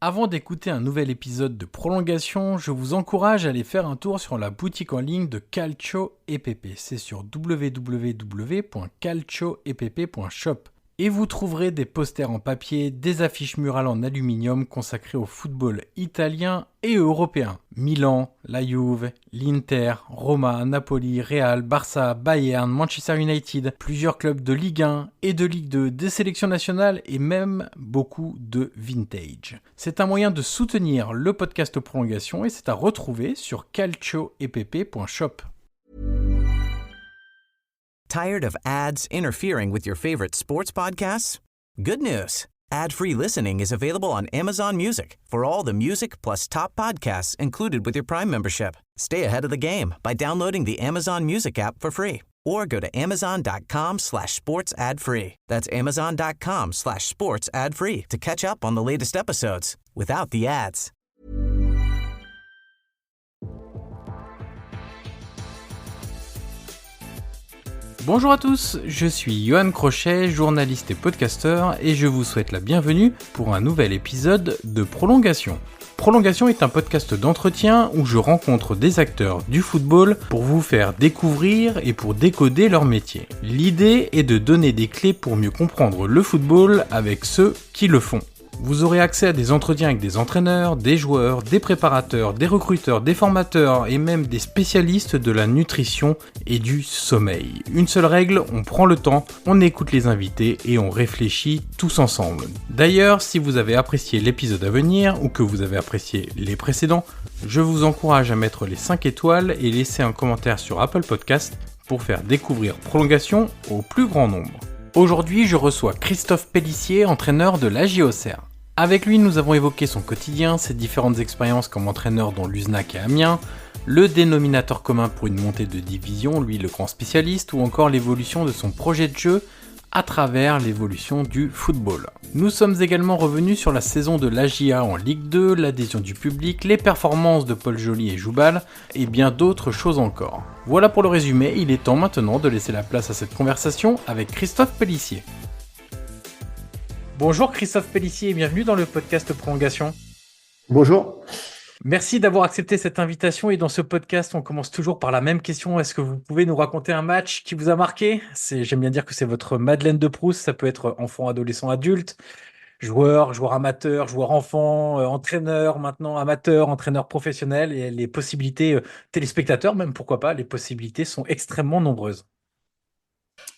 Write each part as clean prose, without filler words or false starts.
Avant d'écouter un nouvel épisode de Prolongation, je vous encourage à aller faire un tour sur la boutique en ligne de Calcio EPP. C'est sur www.calcioepp.shop. Et vous trouverez des posters en papier, des affiches murales en aluminium consacrées au football italien et européen. Milan, la Juve, l'Inter, Roma, Napoli, Real, Barça, Bayern, Manchester United, plusieurs clubs de Ligue 1 et de Ligue 2, des sélections nationales et même beaucoup de vintage. C'est un moyen de soutenir le podcast Prolongation et c'est à retrouver sur calcioepp.shop. Tired of ads interfering with your favorite sports podcasts? Good news. Ad-free listening is available on Amazon Music for all the music plus top podcasts included with your Prime membership. Stay ahead of the game by downloading the Amazon Music app for free or go to amazon.com/sports ad free. That's amazon.com/sports ad free to catch up on the latest episodes without the ads. Bonjour à tous, je suis Johan Crochet, journaliste et podcasteur, et je vous souhaite la bienvenue pour un nouvel épisode de Prolongation. Prolongation est un podcast d'entretien où je rencontre des acteurs du football pour vous faire découvrir et pour décoder leur métier. L'idée est de donner des clés pour mieux comprendre le football avec ceux qui le font. Vous aurez accès à des entretiens avec des entraîneurs, des joueurs, des préparateurs, des recruteurs, des formateurs et même des spécialistes de la nutrition et du sommeil. Une seule règle, on prend le temps, on écoute les invités et on réfléchit tous ensemble. D'ailleurs, si vous avez apprécié l'épisode à venir ou que vous avez apprécié les précédents, je vous encourage à mettre les 5 étoiles et laisser un commentaire sur Apple Podcast pour faire découvrir Prolongation au plus grand nombre. Aujourd'hui, je reçois Christophe Pélissier, entraîneur de l'AJ-Auxerre. Avec lui, nous avons évoqué son quotidien, ses différentes expériences comme entraîneur dans l'USNAC et Amiens, le dénominateur commun pour une montée de division, lui le grand spécialiste, ou encore l'évolution de son projet de jeu à travers l'évolution du football. Nous sommes également revenus sur la saison de l'AJA en Ligue 2, l'adhésion du public, les performances de Paul Joly et Joubal, et bien d'autres choses encore. Voilà pour le résumé, il est temps maintenant de laisser la place à cette conversation avec Christophe Pélissier. Bonjour Christophe Pélissier et bienvenue dans le podcast Prolongation. Bonjour. Merci d'avoir accepté cette invitation et dans ce podcast, on commence toujours par la même question. Est-ce que vous pouvez nous raconter un match qui vous a marqué ? J'aime bien dire que c'est votre Madeleine de Proust, ça peut être enfant, adolescent, adulte, joueur amateur, joueur enfant, entraîneur maintenant, amateur, entraîneur professionnel et les possibilités téléspectateurs, même pourquoi pas, les possibilités sont extrêmement nombreuses.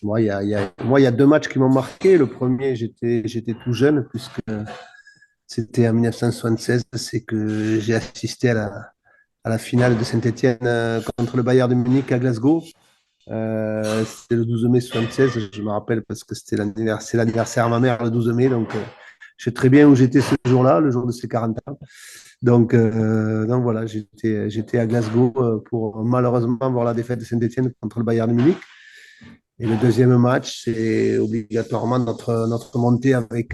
Moi, il y a deux matchs qui m'ont marqué. Le premier, j'étais tout jeune, puisque c'était en 1976. C'est que j'ai assisté à la finale de Saint-Étienne contre le Bayern de Munich à Glasgow. C'était le 12 mai 76. Je me rappelle parce que c'est l'anniversaire à ma mère le 12 mai. Donc, je sais très bien où j'étais ce jour-là, le jour de ses 40 ans. Donc voilà, j'étais à Glasgow pour malheureusement voir la défaite de Saint-Étienne contre le Bayern de Munich. Et le deuxième match, c'est obligatoirement notre montée avec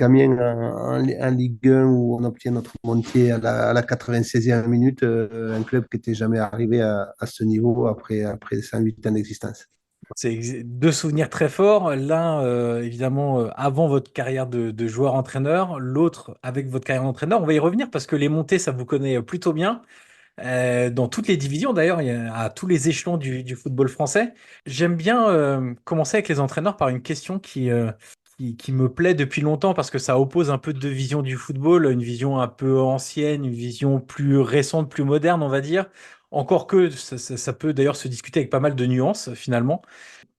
Amiens en Ligue 1 où on obtient notre montée à la 96e minute, un club qui n'était jamais arrivé à ce niveau après 108 ans d'existence. C'est deux souvenirs très forts. L'un, évidemment, avant votre carrière de joueur-entraîneur, l'autre avec votre carrière d'entraîneur. On va y revenir parce que les montées, ça vous connaît plutôt bien. Dans toutes les divisions d'ailleurs, à tous les échelons du football français. J'aime bien commencer avec les entraîneurs par une question qui me plaît depuis longtemps parce que ça oppose un peu deux visions du football, une vision un peu ancienne, une vision plus récente, plus moderne, on va dire. Encore que ça peut d'ailleurs se discuter avec pas mal de nuances finalement.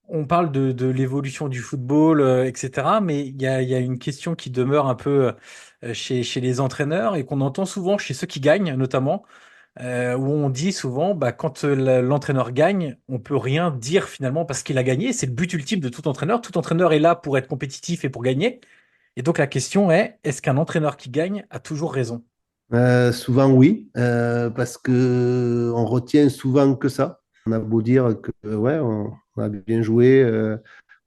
On parle de l'évolution du football, etc. Mais il y a une question qui demeure un peu chez les entraîneurs et qu'on entend souvent chez ceux qui gagnent notamment où on dit souvent, quand l'entraîneur gagne, on peut rien dire finalement parce qu'il a gagné. C'est le but ultime de tout entraîneur. Tout entraîneur est là pour être compétitif et pour gagner. Et donc la question est, est-ce qu'un entraîneur qui gagne a toujours raison ? Souvent oui, parce que on retient souvent que ça. On a beau dire que ouais, on a bien joué,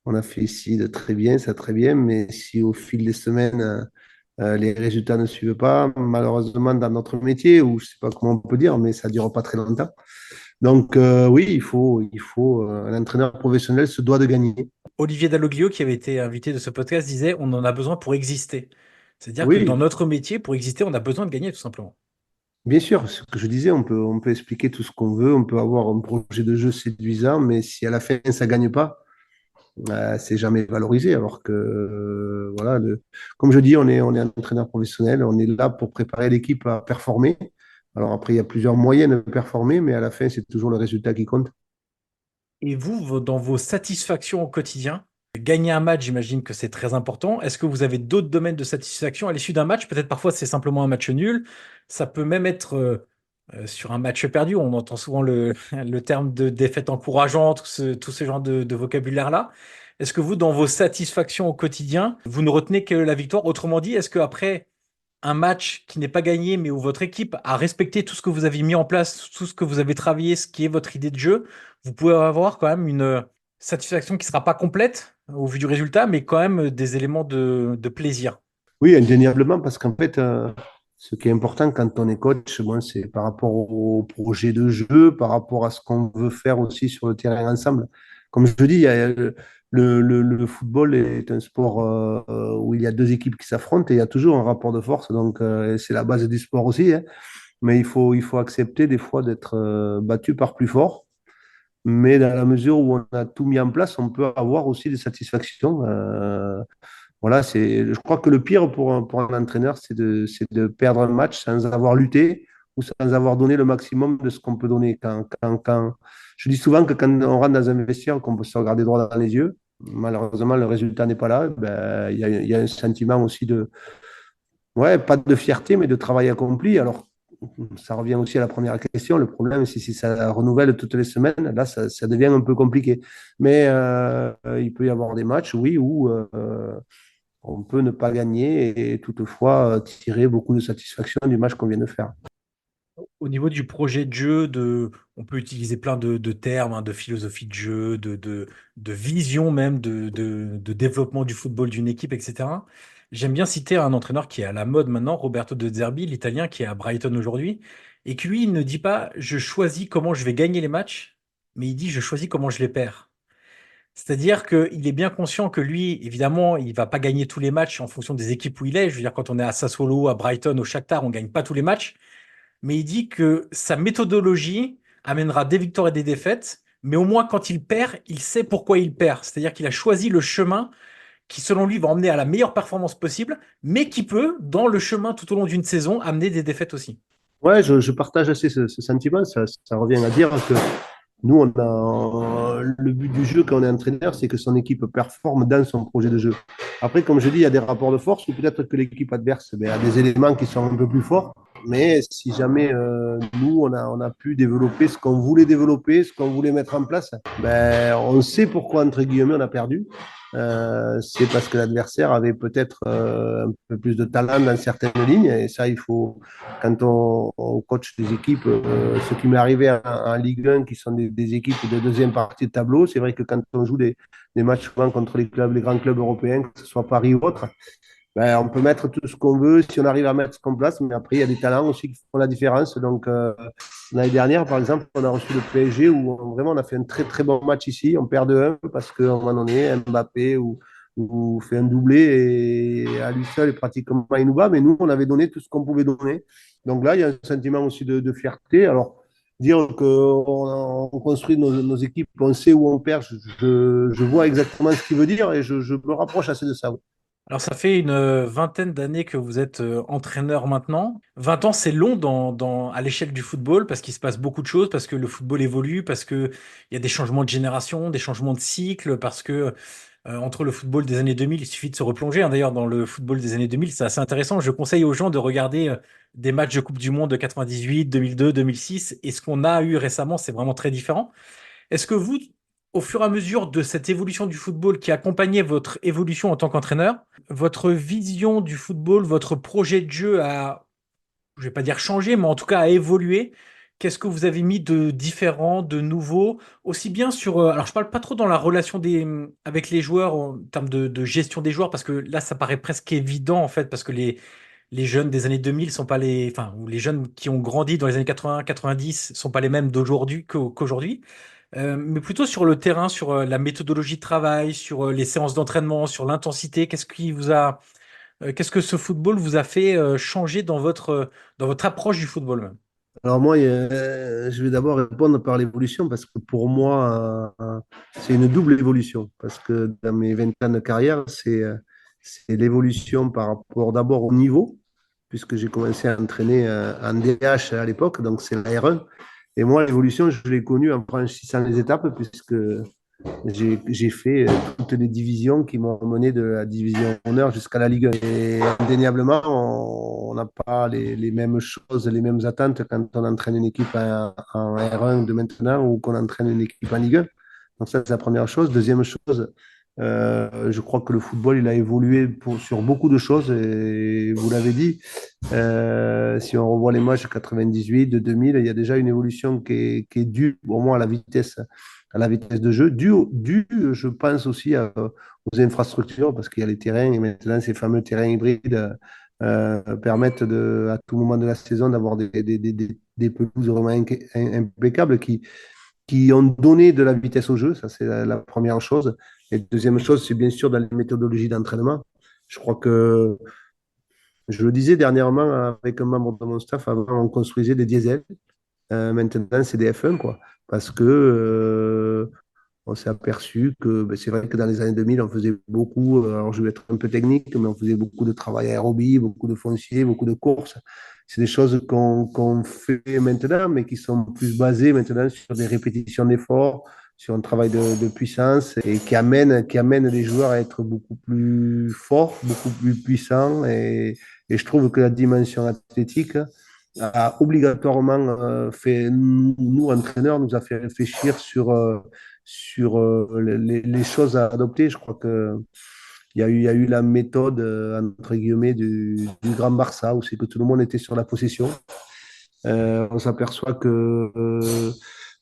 on a fait ici de très bien, ça très bien, mais si au fil des semaines les résultats ne suivent pas, malheureusement dans notre métier, ou je sais pas comment on peut dire, mais ça ne dure pas très longtemps. Donc oui, un entraîneur professionnel se doit de gagner. Olivier Dalloglio, qui avait été invité de ce podcast, disait on en a besoin pour exister. C'est-à-dire que dans Oui, notre métier, pour exister, on a besoin de gagner tout simplement. bien sûr, ce que je disais, on peut expliquer tout ce qu'on veut, on peut avoir un projet de jeu séduisant, mais si à la fin ça gagne pas, c'est jamais valorisé. Alors que, voilà, comme je dis, on est un entraîneur professionnel, on est là pour préparer l'équipe à performer. Alors après, il y a plusieurs moyens de performer, mais à la fin, c'est toujours le résultat qui compte. Et vous, dans vos satisfactions au quotidien, gagner un match, j'imagine que c'est très important. Est-ce que vous avez d'autres domaines de satisfaction à l'issue d'un match? Peut-être parfois c'est simplement un match nul. Ça peut même être sur un match perdu. On entend souvent le terme de défaite encourageante, tout ce genre de vocabulaire-là. Est-ce que vous, dans vos satisfactions au quotidien, vous ne retenez que la victoire? Autrement dit, est-ce qu'après un match qui n'est pas gagné, mais où votre équipe a respecté tout ce que vous avez mis en place, tout ce que vous avez travaillé, ce qui est votre idée de jeu, vous pouvez avoir quand même une satisfaction qui ne sera pas complète au vu du résultat, mais quand même des éléments de plaisir. Oui, indéniablement, parce qu'en fait, ce qui est important quand on est coach, bon, c'est par rapport au projet de jeu, par rapport à ce qu'on veut faire aussi sur le terrain ensemble. Comme je te dis, le football est un sport où il y a deux équipes qui s'affrontent et il y a toujours un rapport de force. Donc, c'est la base du sport aussi, hein. Mais il faut accepter des fois d'être battu par plus fort. Mais dans la mesure où on a tout mis en place, on peut avoir aussi des satisfactions. Voilà, je crois que le pire pour un entraîneur, c'est de perdre un match sans avoir lutté ou sans avoir donné le maximum de ce qu'on peut donner. Je dis souvent que quand on rentre dans un vestiaire, qu'on peut se regarder droit dans les yeux, malheureusement, le résultat n'est pas là, ben, il y a un sentiment aussi ouais, pas de fierté, mais de travail accompli. Alors, ça revient aussi à la première question. Le problème, c'est si ça renouvelle toutes les semaines, là, ça devient un peu compliqué. Mais il peut y avoir des matchs, oui, où on peut ne pas gagner et toutefois tirer beaucoup de satisfaction du match qu'on vient de faire. Au niveau du projet de jeu, on peut utiliser plein de termes, hein, de philosophie de jeu, de vision même, de développement du football d'une équipe, etc. J'aime bien citer un entraîneur qui est à la mode maintenant, Roberto De Zerbi, l'Italien qui est à Brighton aujourd'hui, et qui lui il ne dit pas je choisis comment je vais gagner les matchs, mais il dit je choisis comment je les perds. C'est-à-dire qu'il est bien conscient que lui, évidemment, il va pas gagner tous les matchs en fonction des équipes où il est. Je veux dire, quand on est à Sassuolo, à Brighton, au Shakhtar, on gagne pas tous les matchs, mais il dit que sa méthodologie amènera des victoires et des défaites, mais au moins quand il perd, il sait pourquoi il perd. C'est-à-dire qu'il a choisi le chemin qui, selon lui, va emmener à la meilleure performance possible, mais qui peut, dans le chemin tout au long d'une saison, amener des défaites aussi. Ouais, je partage assez ce sentiment. Ça revient à dire que nous, le but du jeu quand on est entraîneur, c'est que son équipe performe dans son projet de jeu. Après, comme je dis, il y a des rapports de force ou peut-être que l'équipe adverse ben, a des éléments qui sont un peu plus forts. Mais si jamais nous, on a pu développer ce qu'on voulait développer, ce qu'on voulait mettre en place, ben, on sait pourquoi, entre guillemets, on a perdu. C'est parce que l'adversaire avait peut-être un peu plus de talent dans certaines lignes. Et ça, quand on coach des équipes, ce qui m'est arrivé en Ligue 1, qui sont des équipes de deuxième partie de tableau, c'est vrai que quand on joue des matchs souvent contre les grands clubs européens, que ce soit Paris ou autre, ben, on peut mettre tout ce qu'on veut si on arrive à mettre ce qu'on place, mais après, il y a des talents aussi qui font la différence. Donc, l'année dernière, par exemple, on a reçu le PSG où vraiment on a fait un très très bon match ici. On perd de 1 parce qu'à un moment donné, Mbappé ou fait un doublé et à lui seul, pratiquement, il nous bat. Mais nous, on avait donné tout ce qu'on pouvait donner. Donc là, il y a un sentiment aussi de fierté. Alors, dire qu'on construit nos équipes, on sait où on perd, je vois exactement ce qu'il veut dire et je me rapproche assez de ça. Oui. Alors, ça fait une vingtaine d'années que vous êtes entraîneur maintenant. 20 ans, c'est long à l'échelle du football parce qu'il se passe beaucoup de choses, parce que le football évolue, parce qu'il y a des changements de génération, des changements de cycle, parce que entre le football des années 2000, il suffit de se replonger, hein. D'ailleurs, dans le football des années 2000, c'est assez intéressant. Je conseille aux gens de regarder des matchs de Coupe du Monde de 98, 2002, 2006. Et ce qu'on a eu récemment, c'est vraiment très différent. Est-ce que vous, au fur et à mesure de cette évolution du football qui accompagnait votre évolution en tant qu'entraîneur, votre vision du football, votre projet de jeu a, je vais pas dire changé, mais en tout cas a évolué? Qu'est-ce que vous avez mis de différent, de nouveau, aussi bien sur, alors je parle pas trop dans la relation avec les joueurs en termes de gestion des joueurs, parce que là ça paraît presque évident en fait, parce que les jeunes des années 2000 sont pas enfin, ou les jeunes qui ont grandi dans les années 80, 90 sont pas les mêmes d'aujourd'hui qu'aujourd'hui. Mais plutôt sur le terrain, sur la méthodologie de travail, sur les séances d'entraînement, sur l'intensité. Qu'est-ce qui vous a Qu'est-ce que ce football vous a fait changer dans votre approche du football même? Alors moi, je vais d'abord répondre par l'évolution parce que pour moi, c'est une double évolution. Parce que dans mes 20 ans de carrière, c'est l'évolution par rapport d'abord au niveau, puisque j'ai commencé à entraîner en DH à l'époque, donc c'est la R1. Et moi, l'évolution, je l'ai connue en franchissant les étapes, puisque j'ai fait toutes les divisions qui m'ont mené de la division honneur jusqu'à la Ligue 1. Et indéniablement, on n'a pas les mêmes choses, les mêmes attentes quand on entraîne une équipe en R1 de maintenant ou qu'on entraîne une équipe en Ligue 1. Donc ça, c'est la première chose. Deuxième chose, je crois que le football, il a évolué sur beaucoup de choses. Et vous l'avez dit, si on revoit les matchs de 98, de 2000, il y a déjà une évolution qui est due au moins à la vitesse de jeu, dû je pense aussi aux infrastructures, parce qu'il y a les terrains, et maintenant ces fameux terrains hybrides permettent à tout moment de la saison d'avoir des pelouses vraiment impeccables qui ont donné de la vitesse au jeu, ça c'est la première chose. Et deuxième chose, c'est bien sûr dans les méthodologies d'entraînement. Je crois que, je le disais dernièrement avec un membre de mon staff, avant on construisait des diesels, maintenant c'est des F1, quoi. Parce que on s'est aperçu que ben, c'est vrai que dans les années 2000, on faisait beaucoup, alors je vais être un peu technique, mais on faisait beaucoup de travail aérobie, beaucoup de foncier, beaucoup de courses. C'est des choses qu'on fait maintenant, mais qui sont plus basées maintenant sur des répétitions d'efforts, sur un travail de puissance et qui amène les joueurs à être beaucoup plus forts, beaucoup plus puissants. Et je trouve que la dimension athlétique a obligatoirement fait, nous, entraîneurs, nous a fait réfléchir sur les choses à adopter. Je crois que il y a eu la méthode, entre guillemets, du Grand Barça, où c'est que tout le monde était sur la possession. On s'aperçoit que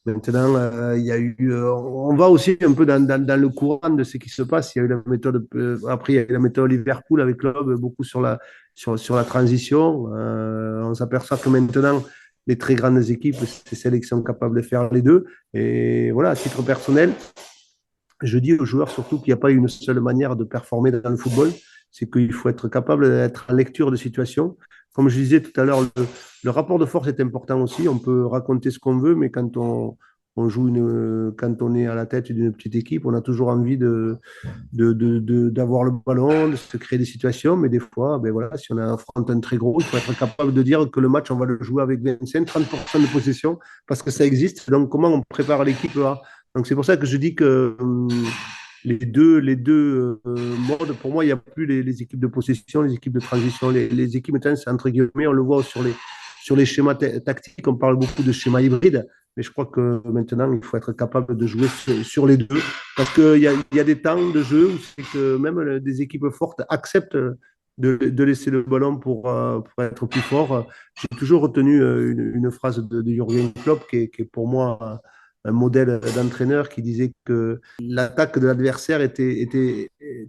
maintenant, il y a eu. On va aussi un peu dans le courant de ce qui se passe. Il y a eu la méthode. Après, il y a eu la méthode Liverpool avec Klopp, beaucoup sur la transition. On s'aperçoit que maintenant, les très grandes équipes, c'est celles qui sont capables de faire les deux. Et voilà, à titre personnel, je dis aux joueurs surtout qu'il n'y a pas une seule manière de performer dans le football, c'est qu'il faut être capable d'être en lecture de situation. Comme je disais tout à l'heure, le rapport de force est important aussi. On peut raconter ce qu'on veut, mais on joue quand on est à la tête d'une petite équipe, on a toujours envie d'avoir le ballon, de se créer des situations, mais des fois, ben voilà, si on affronte un très gros, il faut être capable de dire que le match, on va le jouer avec 25-30% de possession, parce que ça existe. Donc, comment on prépare l'équipe là? Donc, c'est pour ça que je dis que les deux modes, pour moi, il n'y a plus les équipes de possession, les équipes de transition. Les équipes, maintenant, c'est entre guillemets, on le voit sur les schémas tactiques, on parle beaucoup de schémas hybrides. Mais je crois que maintenant, il faut être capable de jouer sur les deux. Parce qu'il y a des temps de jeu où c'est que même des équipes fortes acceptent de laisser le ballon pour être plus fort. J'ai toujours retenu une phrase de Jürgen Klopp qui est pour moi un modèle d'entraîneur qui disait que l'attaque de l'adversaire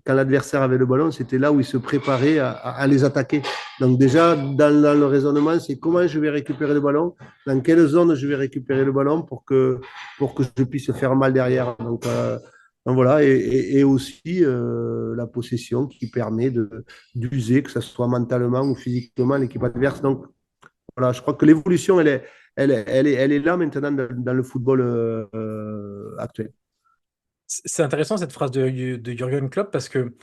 quand l'adversaire avait le ballon, c'était là où il se préparait à les attaquer. Donc déjà, dans le raisonnement, c'est comment je vais récupérer le ballon, dans quelle zone je vais récupérer le ballon pour que je puisse faire mal derrière. Donc voilà, et aussi la possession qui permet d'user, que ce soit mentalement ou physiquement, l'équipe adverse. Donc voilà, je crois que l'évolution, elle est là maintenant dans le football actuel. C'est intéressant cette phrase de Jürgen Klopp parce que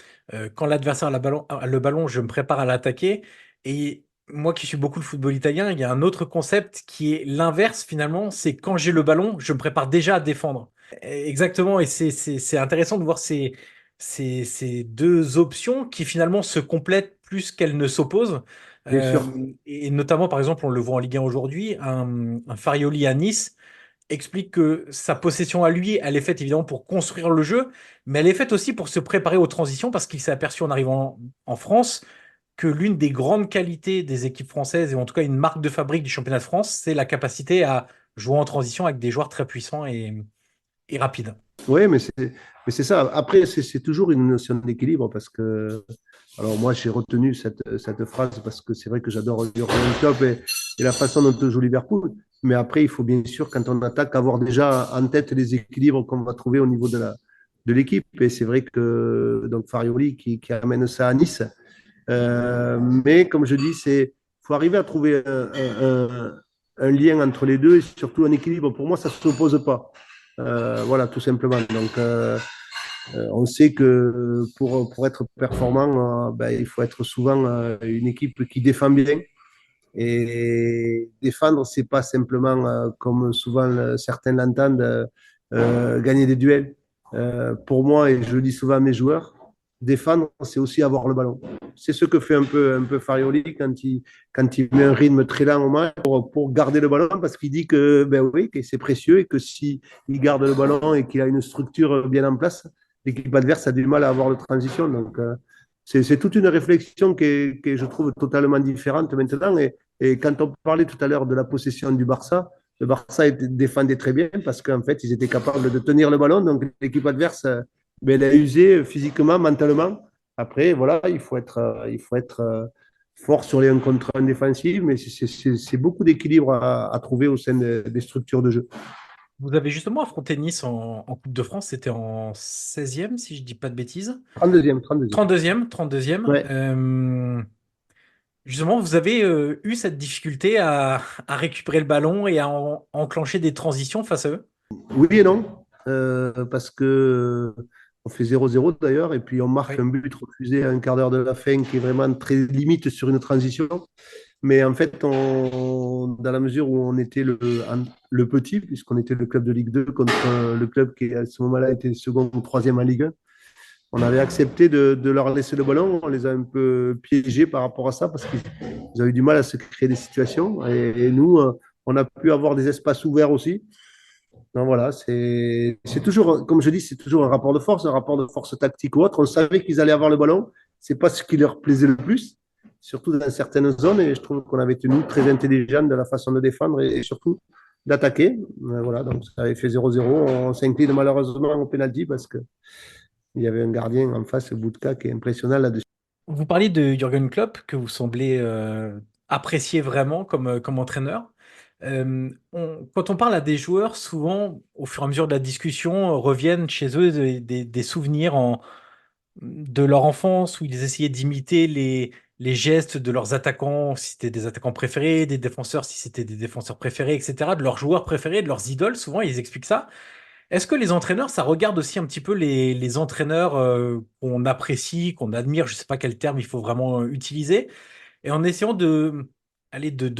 quand l'adversaire a le ballon, je me prépare à l'attaquer. Et moi qui suis beaucoup le football italien, il y a un autre concept qui est l'inverse finalement, c'est quand j'ai le ballon, je me prépare déjà à défendre. Exactement, et c'est intéressant de voir ces deux options qui finalement se complètent plus qu'elles ne s'opposent. Bien sûr. Et notamment, par exemple, on le voit en Ligue 1 aujourd'hui, un Farioli à Nice explique que sa possession à lui, elle est faite évidemment pour construire le jeu, mais elle est faite aussi pour se préparer aux transitions parce qu'il s'est aperçu en arrivant en France que l'une des grandes qualités des équipes françaises, et en tout cas une marque de fabrique du championnat de France, c'est la capacité à jouer en transition avec des joueurs très puissants et rapides. Oui, mais c'est ça. Après, c'est toujours une notion d'équilibre parce que, alors moi, j'ai retenu cette phrase parce que c'est vrai que j'adore Jürgen Klopp et la façon dont joue Liverpool. Mais après, il faut bien sûr, quand on attaque, avoir déjà en tête les équilibres qu'on va trouver au niveau de l'équipe. Et c'est vrai que donc Farioli qui amène ça à Nice, Mais comme je dis, faut arriver à trouver un lien entre les deux et surtout un équilibre. Pour moi, ça ne s'oppose pas. Voilà, tout simplement. Donc, on sait que pour être performant, il faut être souvent une équipe qui défend bien. Et défendre, c'est pas simplement, comme souvent certains l'entendent, gagner des duels. Pour moi, et je le dis souvent à mes joueurs, défendre, c'est aussi avoir le ballon. C'est ce que fait un peu Farioli quand il met un rythme très lent au match pour garder le ballon, parce qu'il dit que, ben oui, que c'est précieux et que s'il garde le ballon et qu'il a une structure bien en place, l'équipe adverse a du mal à avoir de transition. Donc, c'est toute une réflexion qui est, je trouve, totalement différente maintenant. Et quand on parlait tout à l'heure de la possession du Barça, le Barça défendait très bien parce qu'en fait, ils étaient capables de tenir le ballon. Donc, l'équipe adverse, elle a usé physiquement, mentalement. Après, voilà, il faut être fort sur les 1 contre 1 défensifs, mais c'est beaucoup d'équilibre à trouver au sein des structures de jeu. Vous avez justement affronté Nice en Coupe de France, c'était en 16e, si je dis pas de bêtises. 32e, 32e. 32e, 32e. Ouais. Justement, vous avez eu cette difficulté à récupérer le ballon et à enclencher des transitions face à eux? Oui et non, parce que on fait 0-0 d'ailleurs, et puis on marque Oui. un but refusé à un quart d'heure de la fin qui est vraiment très limite sur une transition. Mais en fait, dans la mesure où on était le petit, puisqu'on était le club de Ligue 2 contre le club qui à ce moment-là était second ou troisième en Ligue 1, on avait accepté de leur laisser le ballon. On les a un peu piégés par rapport à ça parce qu'ils ont eu du mal à se créer des situations. Et nous, on a pu avoir des espaces ouverts aussi. Donc voilà, c'est toujours, comme je dis, c'est toujours un rapport de force tactique ou autre. On savait qu'ils allaient avoir le ballon. C'est pas ce qui leur plaisait le plus, surtout dans certaines zones. Et je trouve qu'on avait tenu très intelligent de la façon de défendre et surtout d'attaquer. Voilà, donc ça avait fait 0-0. On s'incline malheureusement au pénalty parce qu'il y avait un gardien en face, Boutka, qui est impressionnant là-dessus. Vous parliez de Jürgen Klopp, que vous semblez apprécier vraiment comme entraîneur. Quand on parle à des joueurs, souvent, au fur et à mesure de la discussion, reviennent chez eux des souvenirs de leur enfance où ils essayaient d'imiter les gestes de leurs attaquants, si c'était des attaquants préférés, des défenseurs, si c'était des défenseurs préférés, etc., de leurs joueurs préférés, de leurs idoles. Souvent, ils expliquent ça. Est-ce que les entraîneurs, ça regarde aussi un petit peu les entraîneurs qu'on apprécie, qu'on admire, je ne sais pas quel terme il faut vraiment utiliser, et en essayant de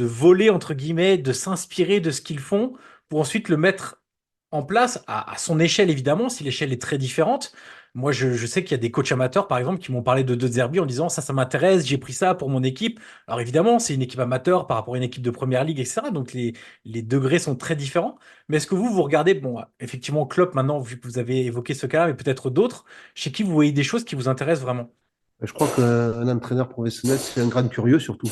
voler, entre guillemets, de s'inspirer de ce qu'ils font pour ensuite le mettre en place à son échelle, évidemment, si l'échelle est très différente. Moi, je sais qu'il y a des coachs amateurs, par exemple, qui m'ont parlé de Zerbi en disant ça m'intéresse, j'ai pris ça pour mon équipe. Alors évidemment, c'est une équipe amateur par rapport à une équipe de première ligue, etc. Donc les degrés sont très différents. Mais est-ce que vous regardez, bon, effectivement, Klopp, maintenant, vu que vous avez évoqué ce cas, mais peut-être d'autres, chez qui vous voyez des choses qui vous intéressent vraiment? Je crois qu'un entraîneur professionnel, c'est un grand curieux surtout.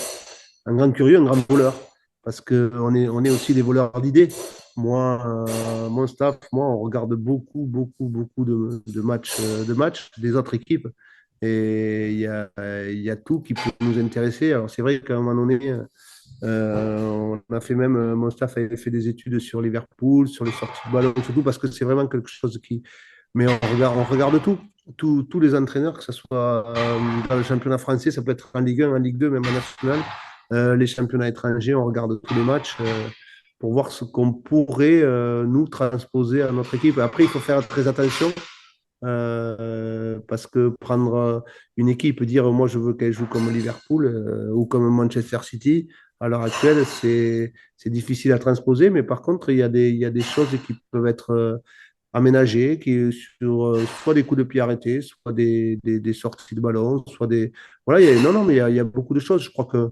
Un grand curieux, un grand voleur. Parce qu'on est aussi des voleurs d'idées. Moi, mon staff, moi, on regarde beaucoup de matchs des autres équipes. Et il y a tout qui peut nous intéresser. Alors, c'est vrai qu'à un moment donné, on a fait même, mon staff avait fait des études sur Liverpool, sur les sorties de ballon, surtout parce que c'est vraiment quelque chose qui. Mais on regarde tout. Tous les entraîneurs, que ce soit dans le championnat français, ça peut être en Ligue 1, en Ligue 2, même en national, les championnats étrangers, on regarde tous les matchs pour voir ce qu'on pourrait nous transposer à notre équipe. Après, il faut faire très attention parce que prendre une équipe, dire moi je veux qu'elle joue comme Liverpool ou comme Manchester City, à l'heure actuelle, c'est difficile à transposer, mais par contre, il y a des choses qui peuvent être aménagées, qui, sur soit des coups de pied arrêtés, soit des sorties de ballon, soit des. Voilà, non, non, mais il y a beaucoup de choses. Je crois que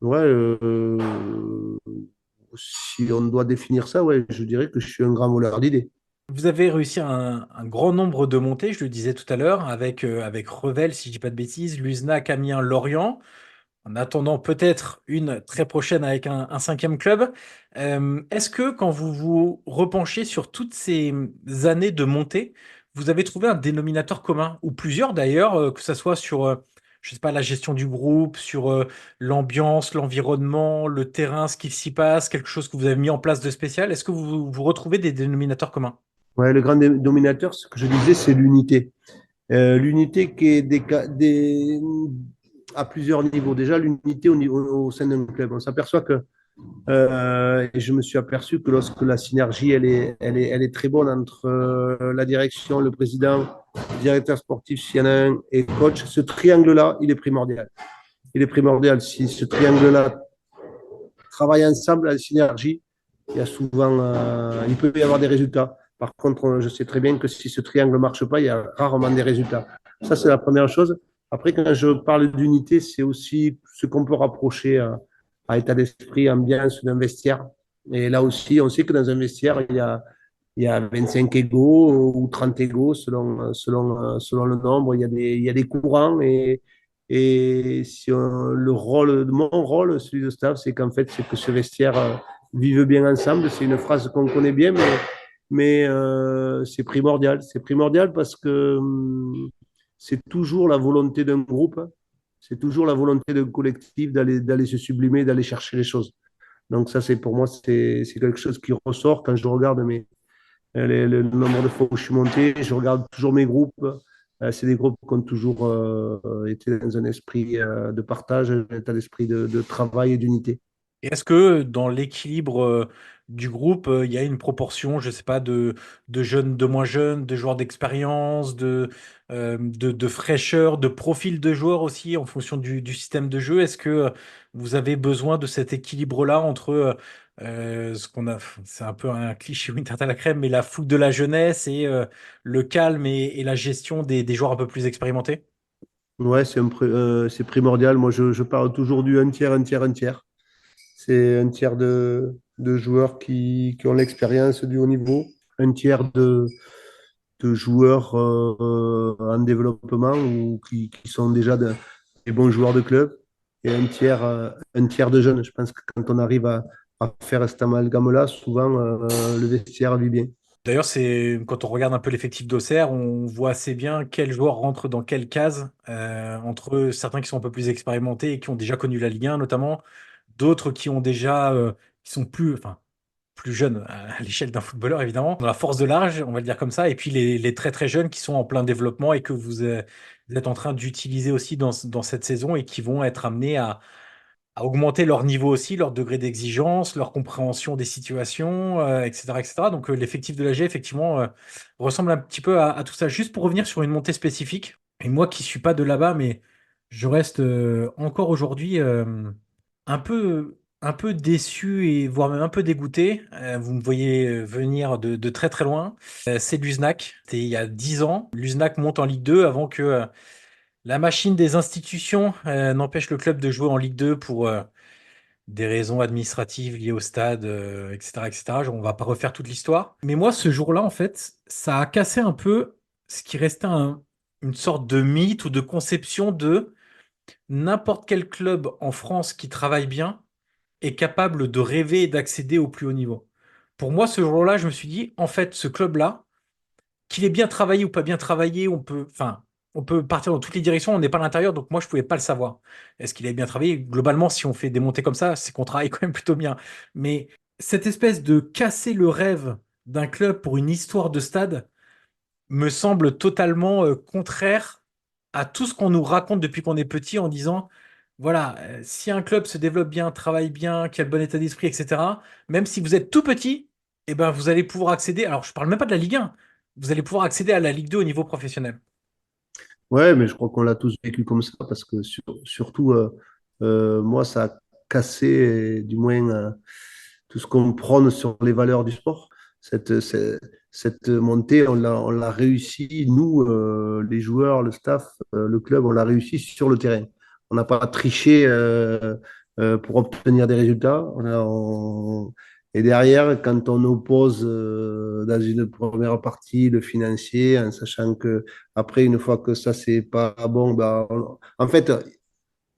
ouais, si on doit définir ça, ouais, je dirais que je suis un grand voleur d'idées. Vous avez réussi un grand nombre de montées, je le disais tout à l'heure, avec Revel, si je dis pas de bêtises, Luznac, Amiens, Lorient, en attendant peut-être une très prochaine avec un cinquième club. Est-ce que quand vous vous repenchez sur toutes ces années de montée, vous avez trouvé un dénominateur commun, ou plusieurs d'ailleurs, que ce soit sur, je sais pas, la gestion du groupe, sur l'ambiance, l'environnement, le terrain, ce qui s'y passe, quelque chose que vous avez mis en place de spécial? Est-ce que vous retrouvez des dénominateurs communs? Ouais, le grand dominateur, ce que je disais, c'est l'unité. L'unité qui est à plusieurs niveaux. Déjà, l'unité au sein d'un club. On s'aperçoit que, et je me suis aperçu que lorsque la synergie, elle est très bonne entre la direction, le président, le directeur sportif, s'il y en a un, et le coach, ce triangle-là, il est primordial. Il est primordial. Si ce triangle-là travaille ensemble, la synergie, il y a souvent, il peut y avoir des résultats. Par contre, je sais très bien que si ce triangle ne marche pas, il y a rarement des résultats. Ça, c'est la première chose. Après, quand je parle d'unité, c'est aussi ce qu'on peut rapprocher à état d'esprit, ambiance d'un vestiaire. Et là aussi, on sait que dans un vestiaire, il y a 25 égaux ou 30 égaux selon le nombre. Il y a des courants et si mon rôle, celui de staff, c'est qu'en fait, c'est que ce vestiaire vive bien ensemble. C'est une phrase qu'on connaît bien, mais c'est primordial. C'est primordial parce que c'est toujours la volonté d'un groupe, c'est toujours la volonté d'un collectif d'aller se sublimer, d'aller chercher les choses. Donc ça, c'est pour moi, c'est quelque chose qui ressort quand je regarde le nombre de fois où je suis monté. Je regarde toujours mes groupes. C'est des groupes qui ont toujours été dans un esprit de partage, un état d'esprit de travail et d'unité. Et est-ce que dans l'équilibre du groupe, il y a une proportion, je sais pas, de jeunes, de moins jeunes, de joueurs d'expérience, de fraîcheur, de profil de joueurs aussi en fonction du système de jeu? Est-ce que vous avez besoin de cet équilibre-là entre ce qu'on a, c'est un peu un cliché Winter à la crème, mais la fougue de la jeunesse et le calme et la gestion des joueurs un peu plus expérimentés? Ouais, c'est primordial. Moi, je parle toujours du un tiers, un tiers, un tiers. C'est un tiers de joueurs qui ont l'expérience du haut niveau, un tiers de joueurs en développement ou qui sont déjà des bons joueurs de club et un tiers de jeunes. Je pense que quand on arrive à faire cet amalgame-là, souvent le vestiaire vit bien. D'ailleurs, c'est quand on regarde un peu l'effectif d'Auxerre, on voit assez bien quels joueurs rentrent dans quelle case, entre certains qui sont un peu plus expérimentés et qui ont déjà connu la Ligue 1 notamment, d'autres qui ont déjà, qui sont plus, enfin, plus jeunes à l'échelle d'un footballeur évidemment, dans la force de l'âge, on va le dire comme ça, et puis les très très jeunes qui sont en plein développement et que vous êtes en train d'utiliser aussi dans cette saison et qui vont être amenés à augmenter leur niveau aussi, leur degré d'exigence, leur compréhension des situations, etc., etc. Donc l'effectif de l'AG, effectivement, ressemble un petit peu à tout ça. Juste pour revenir sur une montée spécifique, et moi qui suis pas de là-bas, mais je reste encore aujourd'hui un peu déçu et voire même un peu dégoûté. Vous me voyez venir de très très loin. C'est l'USNAC. C'était il y a 10 ans. L'USNAC monte en Ligue 2 avant que la machine des institutions n'empêche le club de jouer en Ligue 2 pour des raisons administratives liées au stade, etc., etc. On va pas refaire toute l'histoire. Mais moi, ce jour-là, en fait, ça a cassé un peu ce qui restait une sorte de mythe ou de conception de n'importe quel club en France qui travaille bien est capable de rêver et d'accéder au plus haut niveau. Pour moi, ce jour-là, je me suis dit, en fait, ce club-là, qu'il ait bien travaillé ou pas bien travaillé, on peut partir dans toutes les directions, on n'est pas à l'intérieur, donc moi, je pouvais pas le savoir. Est-ce qu'il avait bien travaillé? Globalement, si on fait des montées comme ça, c'est qu'on travaille quand même plutôt bien. Mais cette espèce de casser le rêve d'un club pour une histoire de stade me semble totalement contraire à tout ce qu'on nous raconte depuis qu'on est petit en disant, voilà, si un club se développe bien, travaille bien, qui a le bon état d'esprit, etc., même si vous êtes tout petit, eh ben, vous allez pouvoir accéder, alors je parle même pas de la Ligue 1, vous allez pouvoir accéder à la Ligue 2 au niveau professionnel. Ouais, mais je crois qu'on l'a tous vécu comme ça parce que surtout, moi, ça a cassé, du moins, tout ce qu'on prône sur les valeurs du sport. Cette montée, on l'a réussi, nous, les joueurs, le staff, le club, on l'a réussi sur le terrain. On n'a pas triché pour obtenir des résultats. Et derrière, quand on oppose dans une première partie le financier, en sachant que après, une fois que ça, c'est pas bon, bah, en fait,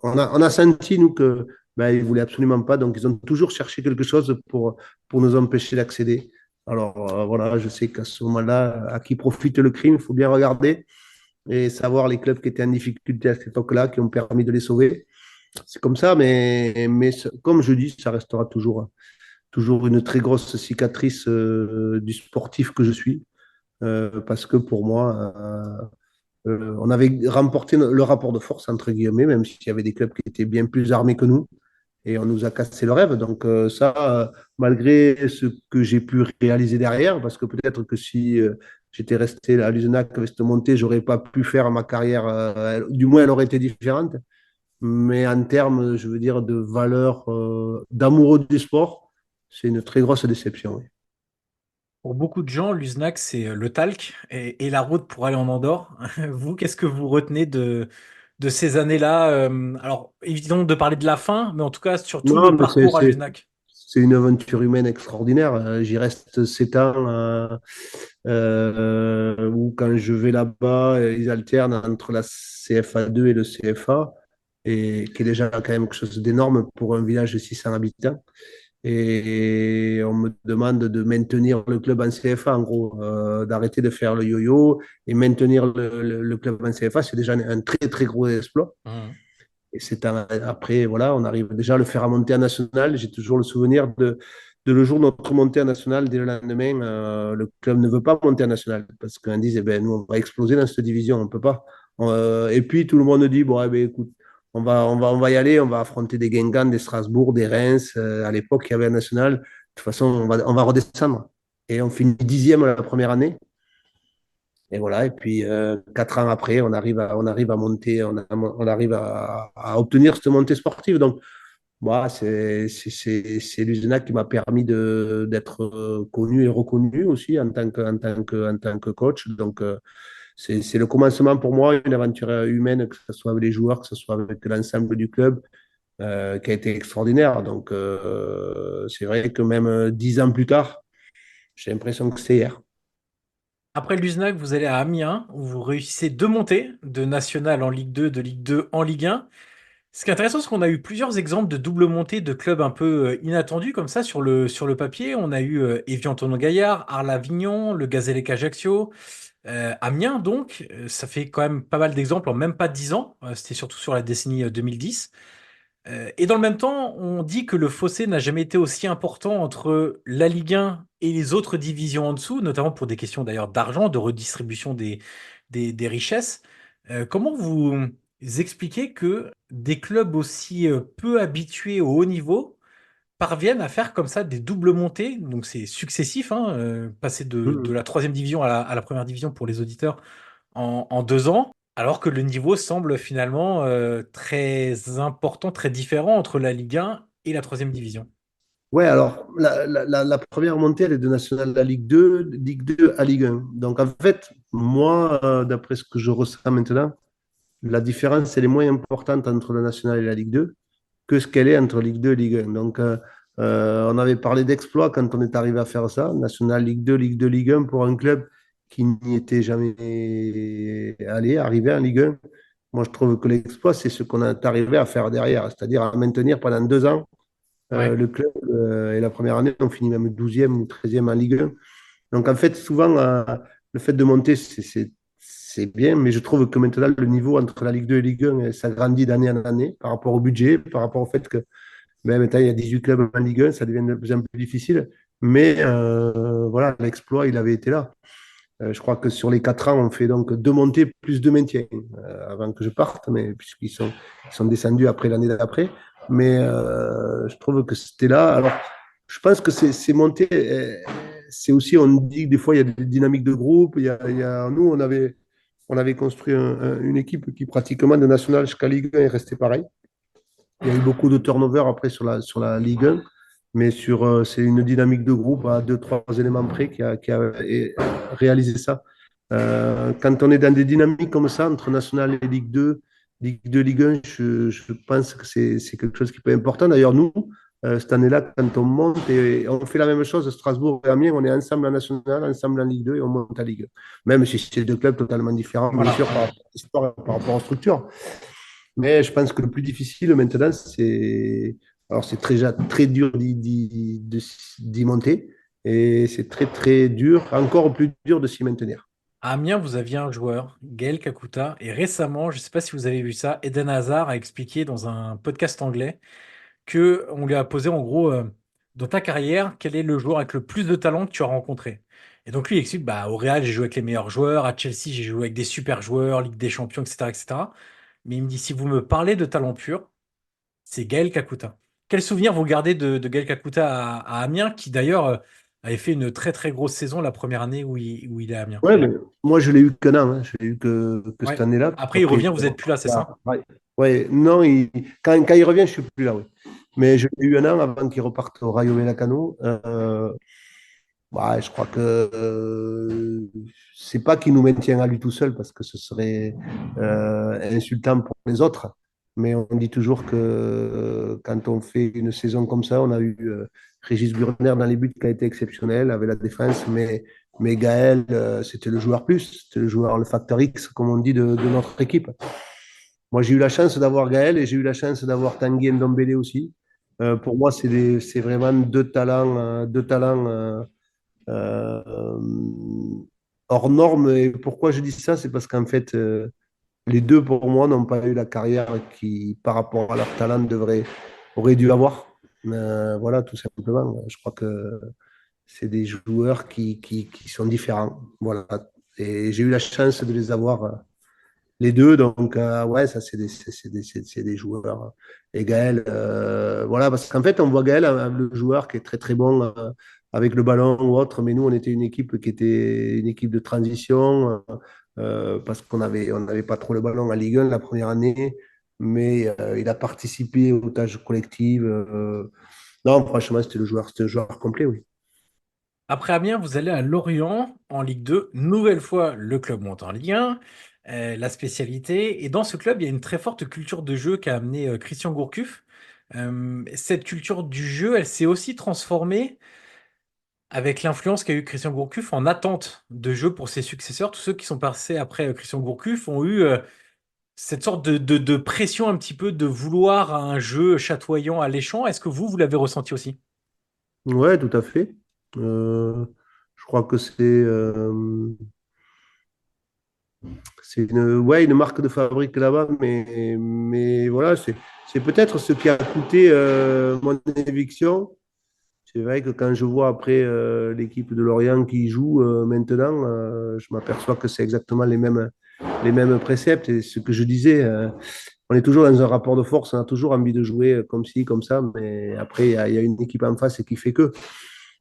on a senti, nous, que bah, ils ne voulaient absolument pas. Donc, ils ont toujours cherché quelque chose pour nous empêcher d'accéder. Alors, voilà, je sais qu'à ce moment-là, à qui profite le crime, il faut bien regarder et savoir les clubs qui étaient en difficulté à cette époque-là, qui ont permis de les sauver. C'est comme ça, mais comme je dis, ça restera toujours une très grosse cicatrice du sportif que je suis. Parce que pour moi, On avait remporté le rapport de force, entre guillemets, même s'il y avait des clubs qui étaient bien plus armés que nous. Et on nous a cassé le rêve. Donc ça, malgré ce que j'ai pu réaliser derrière, parce que peut-être que si j'étais resté à Luzenac avec cette montée, j'aurais pas pu faire ma carrière, du moins elle aurait été différente. Mais en termes, je veux dire, de valeur, d'amoureux du sport, c'est une très grosse déception. Oui. Pour beaucoup de gens, l'Uznac, c'est le talc et la route pour aller en Andorre. Vous, qu'est-ce que vous retenez de ces années-là? Alors, évidemment de parler de la fin, mais en tout cas, surtout Non, le mais parcours à l'Uznac. c'est une aventure humaine extraordinaire. J'y reste 7 ans. Où quand je vais là-bas, ils alternent entre la CFA2 et le CFA, et qui est déjà quand même quelque chose d'énorme pour un village de 600 habitants. Et on me demande de maintenir le club en CFA, en gros, d'arrêter de faire le yo-yo et maintenir le club en CFA, c'est déjà un très très gros exploit. Mhm. Et après, voilà, on arrive déjà à le faire à monter en national. J'ai toujours le souvenir de le jour de notre montée en national, dès le lendemain, le club ne veut pas monter en national parce qu'on dit, eh ben, nous, on va exploser dans cette division, on ne peut pas. Et puis, tout le monde dit, bon, eh ben, écoute, on va y aller, on va affronter des Guingamp, des Strasbourg, des Reims. À l'époque, il y avait un national. De toute façon, on va redescendre. Et on finit 10e la première année. Et voilà, et puis 4 ans après, on arrive à monter, on arrive à obtenir cette montée sportive. Donc, moi, c'est l'USENA qui m'a permis d'être connu et reconnu aussi en tant que coach. Donc, c'est le commencement pour moi, une aventure humaine, que ce soit avec les joueurs, que ce soit avec l'ensemble du club, qui a été extraordinaire. Donc, c'est vrai que même 10 ans plus tard, j'ai l'impression que c'est hier. Après l'Uznac, vous allez à Amiens, où vous réussissez deux montées, de National en Ligue 2, de Ligue 2 en Ligue 1. Ce qui est intéressant, c'est qu'on a eu plusieurs exemples de double montée de clubs un peu inattendus comme ça sur le papier. On a eu Évian-Tonon-Gaillard, Arles-Avignon, le Gazélec Ajaccio, Amiens donc. Ça fait quand même pas mal d'exemples en même pas 10 ans. C'était surtout sur la décennie 2010. Et dans le même temps, on dit que le fossé n'a jamais été aussi important entre la Ligue 1 et les autres divisions en dessous, notamment pour des questions d'ailleurs d'argent, de redistribution des richesses. Comment vous expliquez que des clubs aussi peu habitués au haut niveau parviennent à faire comme ça des doubles montées? Donc c'est successif, hein, passer de Mhm. la troisième division à la première division pour les auditeurs en 2 ans, alors que le niveau semble finalement très important, très différent entre la Ligue 1 et la troisième division. Ouais, alors la première montée, elle est de National à Ligue 2 à Ligue 1. Donc en fait, moi, d'après ce que je ressens maintenant, la différence, elle est moins importante entre la National et la Ligue 2 que ce qu'elle est entre Ligue 2 et Ligue 1. Donc on avait parlé d'exploit quand on est arrivé à faire ça, National Ligue 2, Ligue 1 pour un club qui n'y était jamais arrivé en Ligue 1. Moi, je trouve que l'exploit, c'est ce qu'on est arrivé à faire derrière, c'est-à-dire à maintenir pendant 2 ans Ouais. le club, et la première année, on finit même 12e ou 13e en Ligue 1. Donc, en fait, souvent, le fait de monter, c'est bien, mais je trouve que maintenant, le niveau entre la Ligue 2 et Ligue 1 s'agrandit d'année en année par rapport au budget, par rapport au fait que maintenant, il y a 18 clubs en Ligue 1, ça devient de plus en plus difficile. Mais voilà, l'exploit, il avait été là. Je crois que sur les 4 ans, on fait donc 2 montées plus 2 maintiens avant que je parte, mais puisqu'ils sont descendus après l'année d'après. Mais je trouve que c'était là. Alors, je pense que ces montées, c'est aussi, on dit que des fois, il y a des dynamiques de groupe. Nous, on avait construit une équipe qui, pratiquement de national jusqu'à Ligue 1, est restée pareil. Il y a eu beaucoup de turnover après sur la Ligue 1, mais c'est une dynamique de groupe à deux, trois éléments près qui a réalisé ça. Quand on est dans des dynamiques comme ça, entre National et Ligue 2, Ligue 1, je pense que c'est quelque chose qui peut être important. D'ailleurs, nous, cette année-là, quand on monte, et on fait la même chose, Strasbourg et Amiens, on est ensemble en National, ensemble en Ligue 2 et on monte à Ligue 1. Même si c'est deux clubs totalement différents, bien Voilà. sûr, par rapport à l'histoire, par rapport aux structures. Mais je pense que le plus difficile maintenant, c'est. Alors, c'est très dur d'y monter. Et c'est très, très dur, encore plus dur de s'y maintenir. À Amiens, vous aviez un joueur, Gaël Kakuta, et récemment, je ne sais pas si vous avez vu ça, Eden Hazard a expliqué dans un podcast anglais que on lui a posé en gros dans ta carrière, quel est le joueur avec le plus de talent que tu as rencontré? Et donc lui il explique, bah, au Real, j'ai joué avec les meilleurs joueurs, à Chelsea, j'ai joué avec des super joueurs, Ligue des Champions, etc., etc. Mais il me dit, si vous me parlez de talent pur, c'est Gaël Kakuta. Quel souvenir vous gardez de Gaël Kakuta à Amiens, qui d'ailleurs avait fait une très très grosse saison la première année où il est à Amiens? Ouais, mais moi, je l'ai eu qu'un an, hein. Je l'ai eu que cette Ouais. année-là. Puis Après il après, revient, vous êtes plus là, c'est ça? ouais. Ouais, non, quand il revient, je suis plus là, oui. Mais je l'ai eu un an avant qu'il reparte au Rayo Vallecano. Ouais, je crois que c'est pas qu'il nous maintient à lui tout seul parce que ce serait insultant pour les autres. Mais on dit toujours que quand on fait une saison comme ça, on a eu Régis Burner dans les buts qui a été exceptionnel avec la défense, mais Gaël, c'était le joueur plus, c'était le joueur, le facteur X, comme on dit, de notre équipe. Moi, j'ai eu la chance d'avoir Gaël et j'ai eu la chance d'avoir Tanguy Ndombele aussi. Pour moi, c'est vraiment deux talents euh, hors norme. Et pourquoi je dis ça? C'est parce qu'en fait, les deux, pour moi, n'ont pas eu la carrière qui, par rapport à leur talent, auraient dû avoir. Voilà, tout simplement. Je crois que c'est des joueurs qui sont différents. Voilà. Et j'ai eu la chance de les avoir les deux. Donc, ouais, ça, c'est des joueurs. Et Gaël, voilà, parce qu'en fait, on voit Gaël, le joueur qui est très, très bon avec le ballon ou autre, mais nous, on était une équipe qui était une équipe de transition parce on n'avait pas trop le ballon en Ligue 1 la première année, mais il a participé aux tâches collectives. Non, franchement, c'était un joueur complet, oui. Après Amiens, vous allez à Lorient en Ligue 2. Nouvelle fois, le club monte en Ligue 1. La spécialité. Et dans ce club, il y a une très forte culture de jeu qu'a amené Christian Gourcuff. Cette culture du jeu, elle s'est aussi transformée avec l'influence qu'a eu Christian Gourcuff en attente de jeu pour ses successeurs. Tous ceux qui sont passés après Christian Gourcuff ont eu cette sorte de pression un petit peu de vouloir un jeu chatoyant, alléchant. Est-ce que vous l'avez ressenti aussi? Ouais, tout à fait. Euh, je crois que c'est ouais, une marque de fabrique là-bas, mais voilà, c'est peut-être ce qui a coûté mon éviction. C'est vrai que quand je vois après l'équipe de Lorient qui joue maintenant, je m'aperçois que c'est exactement les mêmes préceptes. Et ce que je disais, on est toujours dans un rapport de force, on a toujours envie de jouer comme ci, comme ça, mais après, il y a une équipe en face qui fait que.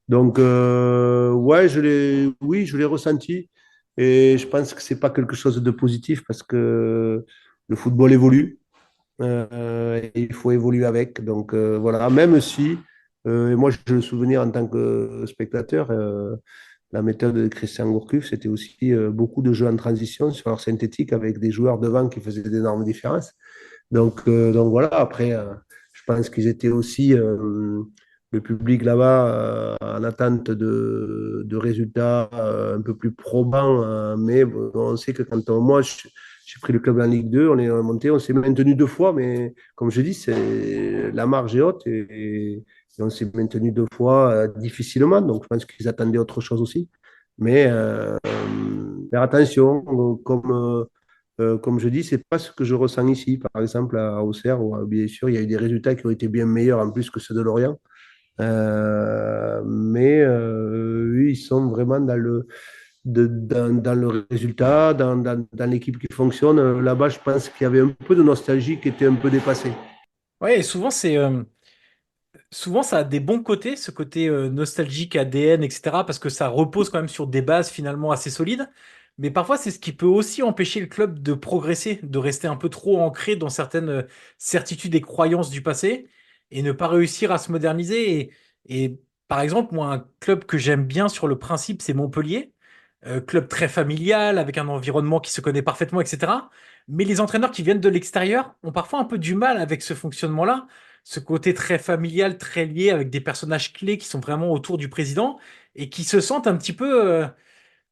Donc, ouais, oui, je l'ai ressenti. Et je pense que c'est pas quelque chose de positif parce que le football évolue. Et il faut évoluer avec. Donc, voilà, même si, et moi, j'ai le souvenir en tant que spectateur, la méthode de Christian Gourcuff, c'était aussi beaucoup de jeux en transition sur leur synthétique avec des joueurs devant qui faisaient d'énormes différences. Donc voilà, après, je pense qu'ils étaient aussi, le public là-bas, en attente de résultats un peu plus probants. Mais bon, on sait que moi, j'ai pris le club en Ligue 2, on est monté, on s'est maintenu deux fois, mais comme je dis, la marge est haute et on s'est maintenu deux fois difficilement. Donc je pense qu'ils attendaient autre chose aussi. Mais faire attention, comme je dis, c'est pas ce que je ressens ici. Par exemple, à Auxerre, où, bien sûr, il y a eu des résultats qui ont été bien meilleurs en plus que ceux de Lorient. Mais eux, ils sont vraiment dans le résultat, dans l'équipe qui fonctionne. Là-bas, je pense qu'il y avait un peu de nostalgie qui était un peu dépassée. Ouais, et souvent ça a des bons côtés, ce côté nostalgique, ADN, etc. Parce que ça repose quand même sur des bases finalement assez solides. Mais parfois, c'est ce qui peut aussi empêcher le club de progresser, de rester un peu trop ancré dans certaines certitudes et croyances du passé et ne pas réussir à se moderniser. Et par exemple, moi, un club que j'aime bien sur le principe, c'est Montpellier. Club très familial, avec un environnement qui se connaît parfaitement, etc. Mais les entraîneurs qui viennent de l'extérieur ont parfois un peu du mal avec ce fonctionnement-là, ce côté très familial, très lié avec des personnages clés qui sont vraiment autour du président et qui se sentent un petit peu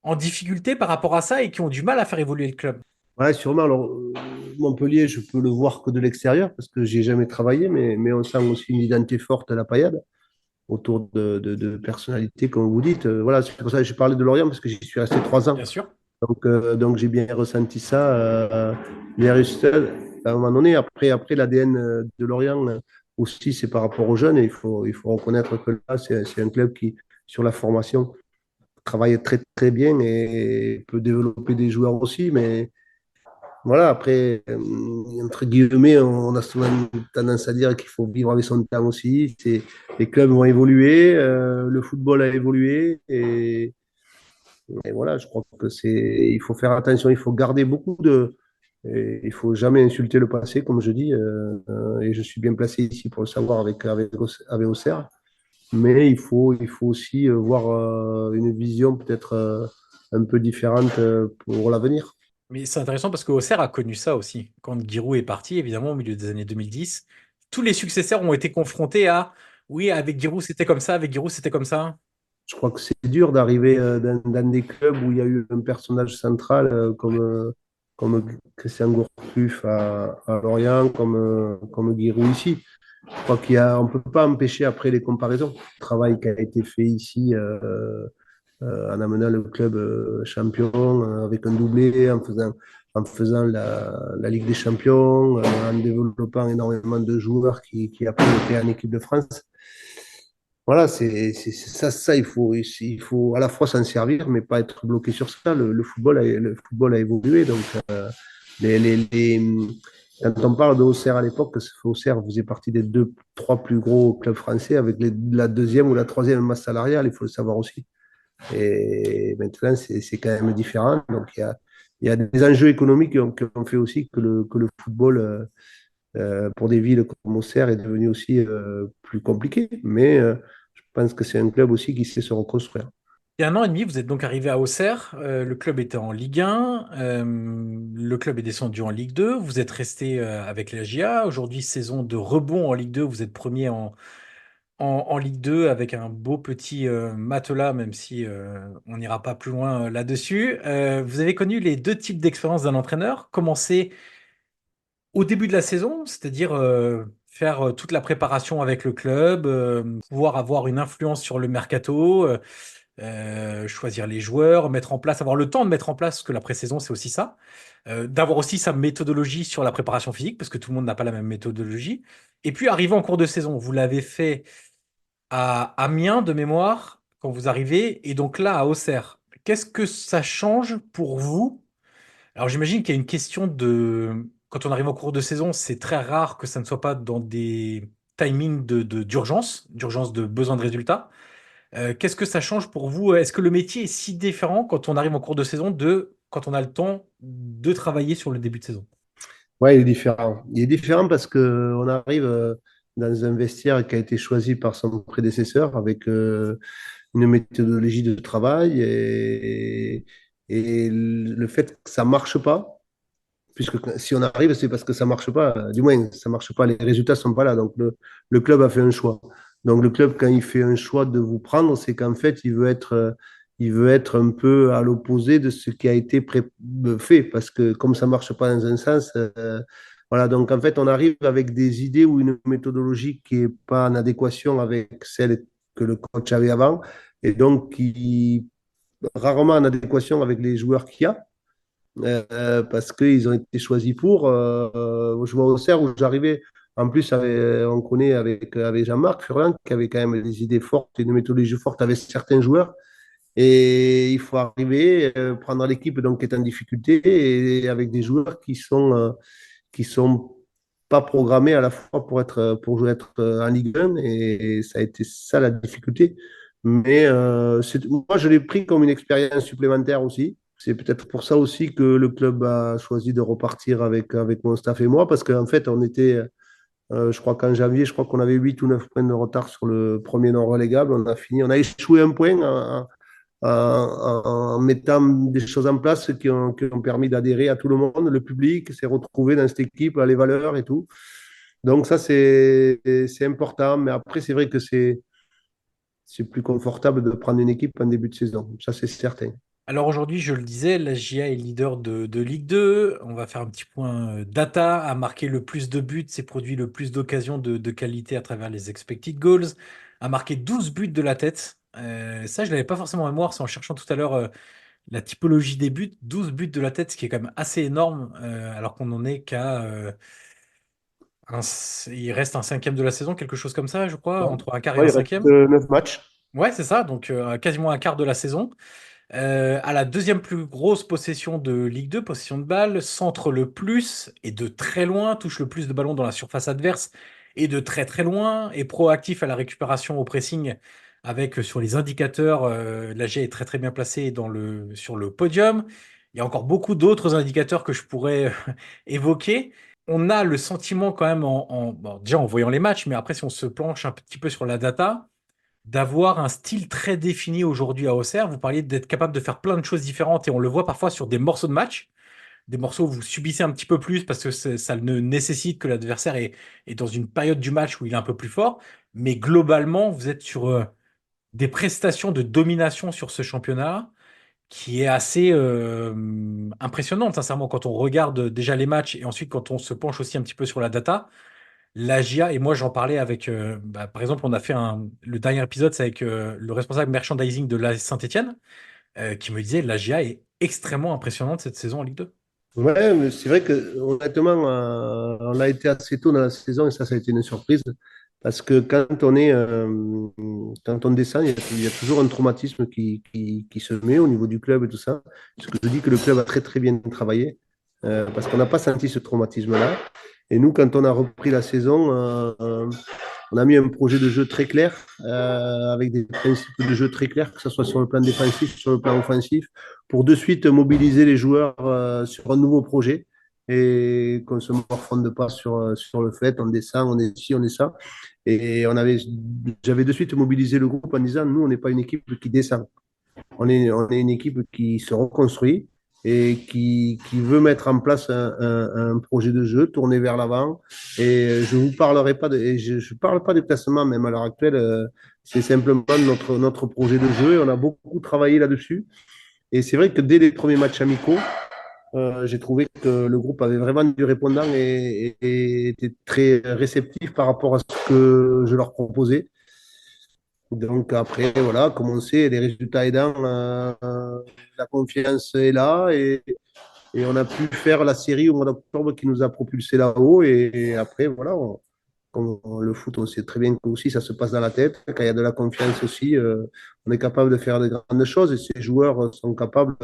en difficulté par rapport à ça et qui ont du mal à faire évoluer le club. Ouais, sûrement. Alors, Montpellier, je peux le voir que de l'extérieur parce que j'ai jamais travaillé, mais on sent aussi une identité forte à la paillade autour de personnalités, comme vous dites. Voilà, c'est pour ça que j'ai parlé de Lorient parce que j'y suis resté 3 ans. Bien sûr. Donc j'ai bien ressenti ça. Bien réussi à un moment donné. Après l'ADN de Lorient aussi, c'est par rapport aux jeunes. Et il faut reconnaître que là, c'est un club qui, sur la formation, travaille très très bien et peut développer des joueurs aussi, mais voilà, après, entre guillemets, on a souvent tendance à dire qu'il faut vivre avec son temps aussi. Les clubs vont évoluer, le football a évolué et voilà, je crois que il faut faire attention, il faut garder beaucoup et il faut jamais insulter le passé, comme je dis, et je suis bien placé ici pour le savoir avec Auxerre. Mais il faut aussi voir une vision peut-être un peu différente pour l'avenir. Mais c'est intéressant parce que Auxerre a connu ça aussi. Quand Giroud est parti, évidemment, au milieu des années 2010, tous les successeurs ont été confrontés à oui, avec Giroud c'était comme ça, avec Giroud c'était comme ça. Je crois que c'est dur d'arriver dans des clubs où il y a eu un personnage central comme Christian Gourcuff à Lorient, comme Giroud ici. Je crois on ne peut pas empêcher après les comparaisons. Le travail qui a été fait ici en amenant le club champion avec un doublé, en faisant la Ligue des champions, en développant énormément de joueurs qui après étaient en équipe de France. Voilà, ça, il faut à la fois s'en servir, mais pas être bloqué sur ça. Le football a évolué. Donc, les, les, les- quand on parle de Auxerre à l'époque, Auxerre faisait partie des deux, trois plus gros clubs français avec la deuxième ou la troisième masse salariale, il faut le savoir aussi. Et maintenant, c'est quand même différent. Donc, il y a des enjeux économiques qui ont fait aussi que le football, pour des villes comme Auxerre, est devenu aussi plus compliqué. Mais je pense que c'est un club aussi qui sait se reconstruire. Il y a un an et demi, vous êtes donc arrivé à Auxerre. Le club était en Ligue 1. Le club est descendu en Ligue 2. Vous êtes resté avec la GIA. Aujourd'hui, saison de rebond en Ligue 2. Vous êtes premier en Ligue 2 avec un beau petit matelas, même si on n'ira pas plus loin là-dessus. Vous avez connu les deux types d'expériences d'un entraîneur. Commencer au début de la saison, c'est-à-dire faire toute la préparation avec le club, pouvoir avoir une influence sur le mercato, choisir les joueurs, mettre en place, avoir le temps de mettre en place, parce que la pré-saison, c'est aussi ça. D'avoir aussi sa méthodologie sur la préparation physique, parce que tout le monde n'a pas la même méthodologie. Et puis, arriver en cours de saison, vous l'avez fait à Amiens de mémoire quand vous arrivez, et donc là à Auxerre. Qu'est-ce que ça change pour vous? Alors j'imagine qu'il y a une question de... Quand on arrive en cours de saison, c'est très rare que ça ne soit pas dans des timings d'urgence de besoin de résultats. Qu'est-ce que ça change pour vous? Est-ce que le métier est si différent quand on arrive en cours de saison de quand on a le temps de travailler sur le début de saison? Ouais, il est différent. Il est différent parce qu'on arrive dans un vestiaire qui a été choisi par son prédécesseur avec une méthodologie de travail et le fait que ça marche pas, puisque si on arrive, c'est parce que ça marche pas. Du moins, ça marche pas, les résultats sont pas là. Donc, le club a fait un choix. Donc, le club, quand il fait un choix de vous prendre, c'est qu'en fait, il veut être un peu à l'opposé de ce qui a été fait. Parce que comme ça marche pas dans un sens, voilà. Donc, en fait, on arrive avec des idées ou une méthodologie qui est pas en adéquation avec celle que le coach avait avant. Et donc, qui rarement en adéquation avec les joueurs qu'il y a parce qu'ils ont été choisis pour. Je vois au Auxerre où j'arrivais, en plus, on connaît avec Jean-Marc Furlan qui avait quand même des idées fortes et une méthodologie forte avec certains joueurs. Et il faut arriver, prendre l'équipe donc, qui est en difficulté et avec des joueurs qui sont pas programmés à la fois pour jouer être en Ligue 1 et ça a été ça la difficulté. Mais moi, je l'ai pris comme une expérience supplémentaire aussi. C'est peut-être pour ça aussi que le club a choisi de repartir avec mon staff et moi, parce qu'en fait, on était, je crois qu'en janvier, je crois qu'on avait 8 ou 9 points de retard sur le premier non relégable. On a échoué un point en mettant des choses en place qui ont permis d'adhérer à tout le monde. Le public s'est retrouvé dans cette équipe, les valeurs et tout. Donc ça, c'est important. Mais après, c'est vrai que c'est plus confortable de prendre une équipe en début de saison. Ça, c'est certain. Alors aujourd'hui, je le disais, la GIA est leader de Ligue 2. On va faire un petit point data, a marqué le plus de buts, s'est produit le plus d'occasions de qualité à travers les expected goals, a marqué 12 buts de la tête. Ça, je ne l'avais pas forcément en mémoire, c'est en cherchant tout à l'heure la typologie des buts. 12 buts de la tête, ce qui est quand même assez énorme, alors qu'on n'en est qu'à... il reste un cinquième de la saison, quelque chose comme ça, je crois, Ouais. entre un quart et Ouais, un il reste cinquième. 9 matchs. Ouais, c'est ça, donc quasiment un quart de la saison. À la deuxième plus grosse possession de Ligue 2, possession de balle, centre le plus et de très loin, touche le plus de ballons dans la surface adverse et de très très loin, est proactif à la récupération au pressing avec sur les indicateurs, la G est très très bien placée sur le podium. Il y a encore beaucoup d'autres indicateurs que je pourrais évoquer. On a le sentiment quand même, bon, déjà en voyant les matchs, mais après si on se planche un petit peu sur la data, d'avoir un style très défini aujourd'hui à Auxerre. Vous parliez d'être capable de faire plein de choses différentes et on le voit parfois sur des morceaux de match, des morceaux où vous subissez un petit peu plus parce que ça ne nécessite que l'adversaire est dans une période du match où il est un peu plus fort. Mais globalement, vous êtes sur des prestations de domination sur ce championnat qui est assez impressionnante, sincèrement, quand on regarde déjà les matchs et ensuite quand on se penche aussi un petit peu sur la data. La GIA, et moi j'en parlais avec, par exemple, on a fait le dernier épisode, c'est avec le responsable merchandising de la Saint-Étienne, qui me disait la GIA est extrêmement impressionnante cette saison en Ligue 2. Ouais, mais c'est vrai que honnêtement, on a été assez tôt dans la saison et ça a été une surprise. Parce que quand on descend, il y a toujours un traumatisme qui se met au niveau du club et tout ça. Parce que je dis que le club a très très bien travaillé, parce qu'on n'a pas senti ce traumatisme-là. Et nous, quand on a repris la saison, on a mis un projet de jeu très clair, avec des principes de jeu très clairs, que ce soit sur le plan défensif, sur le plan offensif, pour de suite mobiliser les joueurs sur un nouveau projet et qu'on ne se morfonde pas sur le fait, on descend, on est ci, on est ça. Et j'avais de suite mobilisé le groupe en disant, nous, on n'est pas une équipe qui descend. On est une équipe qui se reconstruit et qui veut mettre en place un projet de jeu tourné vers l'avant. Et je vous parlerai pas et je parle pas des placements, même à l'heure actuelle. C'est simplement notre projet de jeu et on a beaucoup travaillé là-dessus. Et c'est vrai que dès les premiers matchs amicaux, j'ai trouvé que le groupe avait vraiment du répondant et était très réceptif par rapport à ce que je leur proposais. Donc après, voilà, comme on sait, les résultats aidant, la confiance est là et on a pu faire la série au mois d'octobre qui nous a propulsé là-haut. Et après, voilà, le foot, on sait très bien que aussi ça se passe dans la tête. Quand il y a de la confiance aussi, on est capable de faire de grandes choses et ces joueurs sont capables,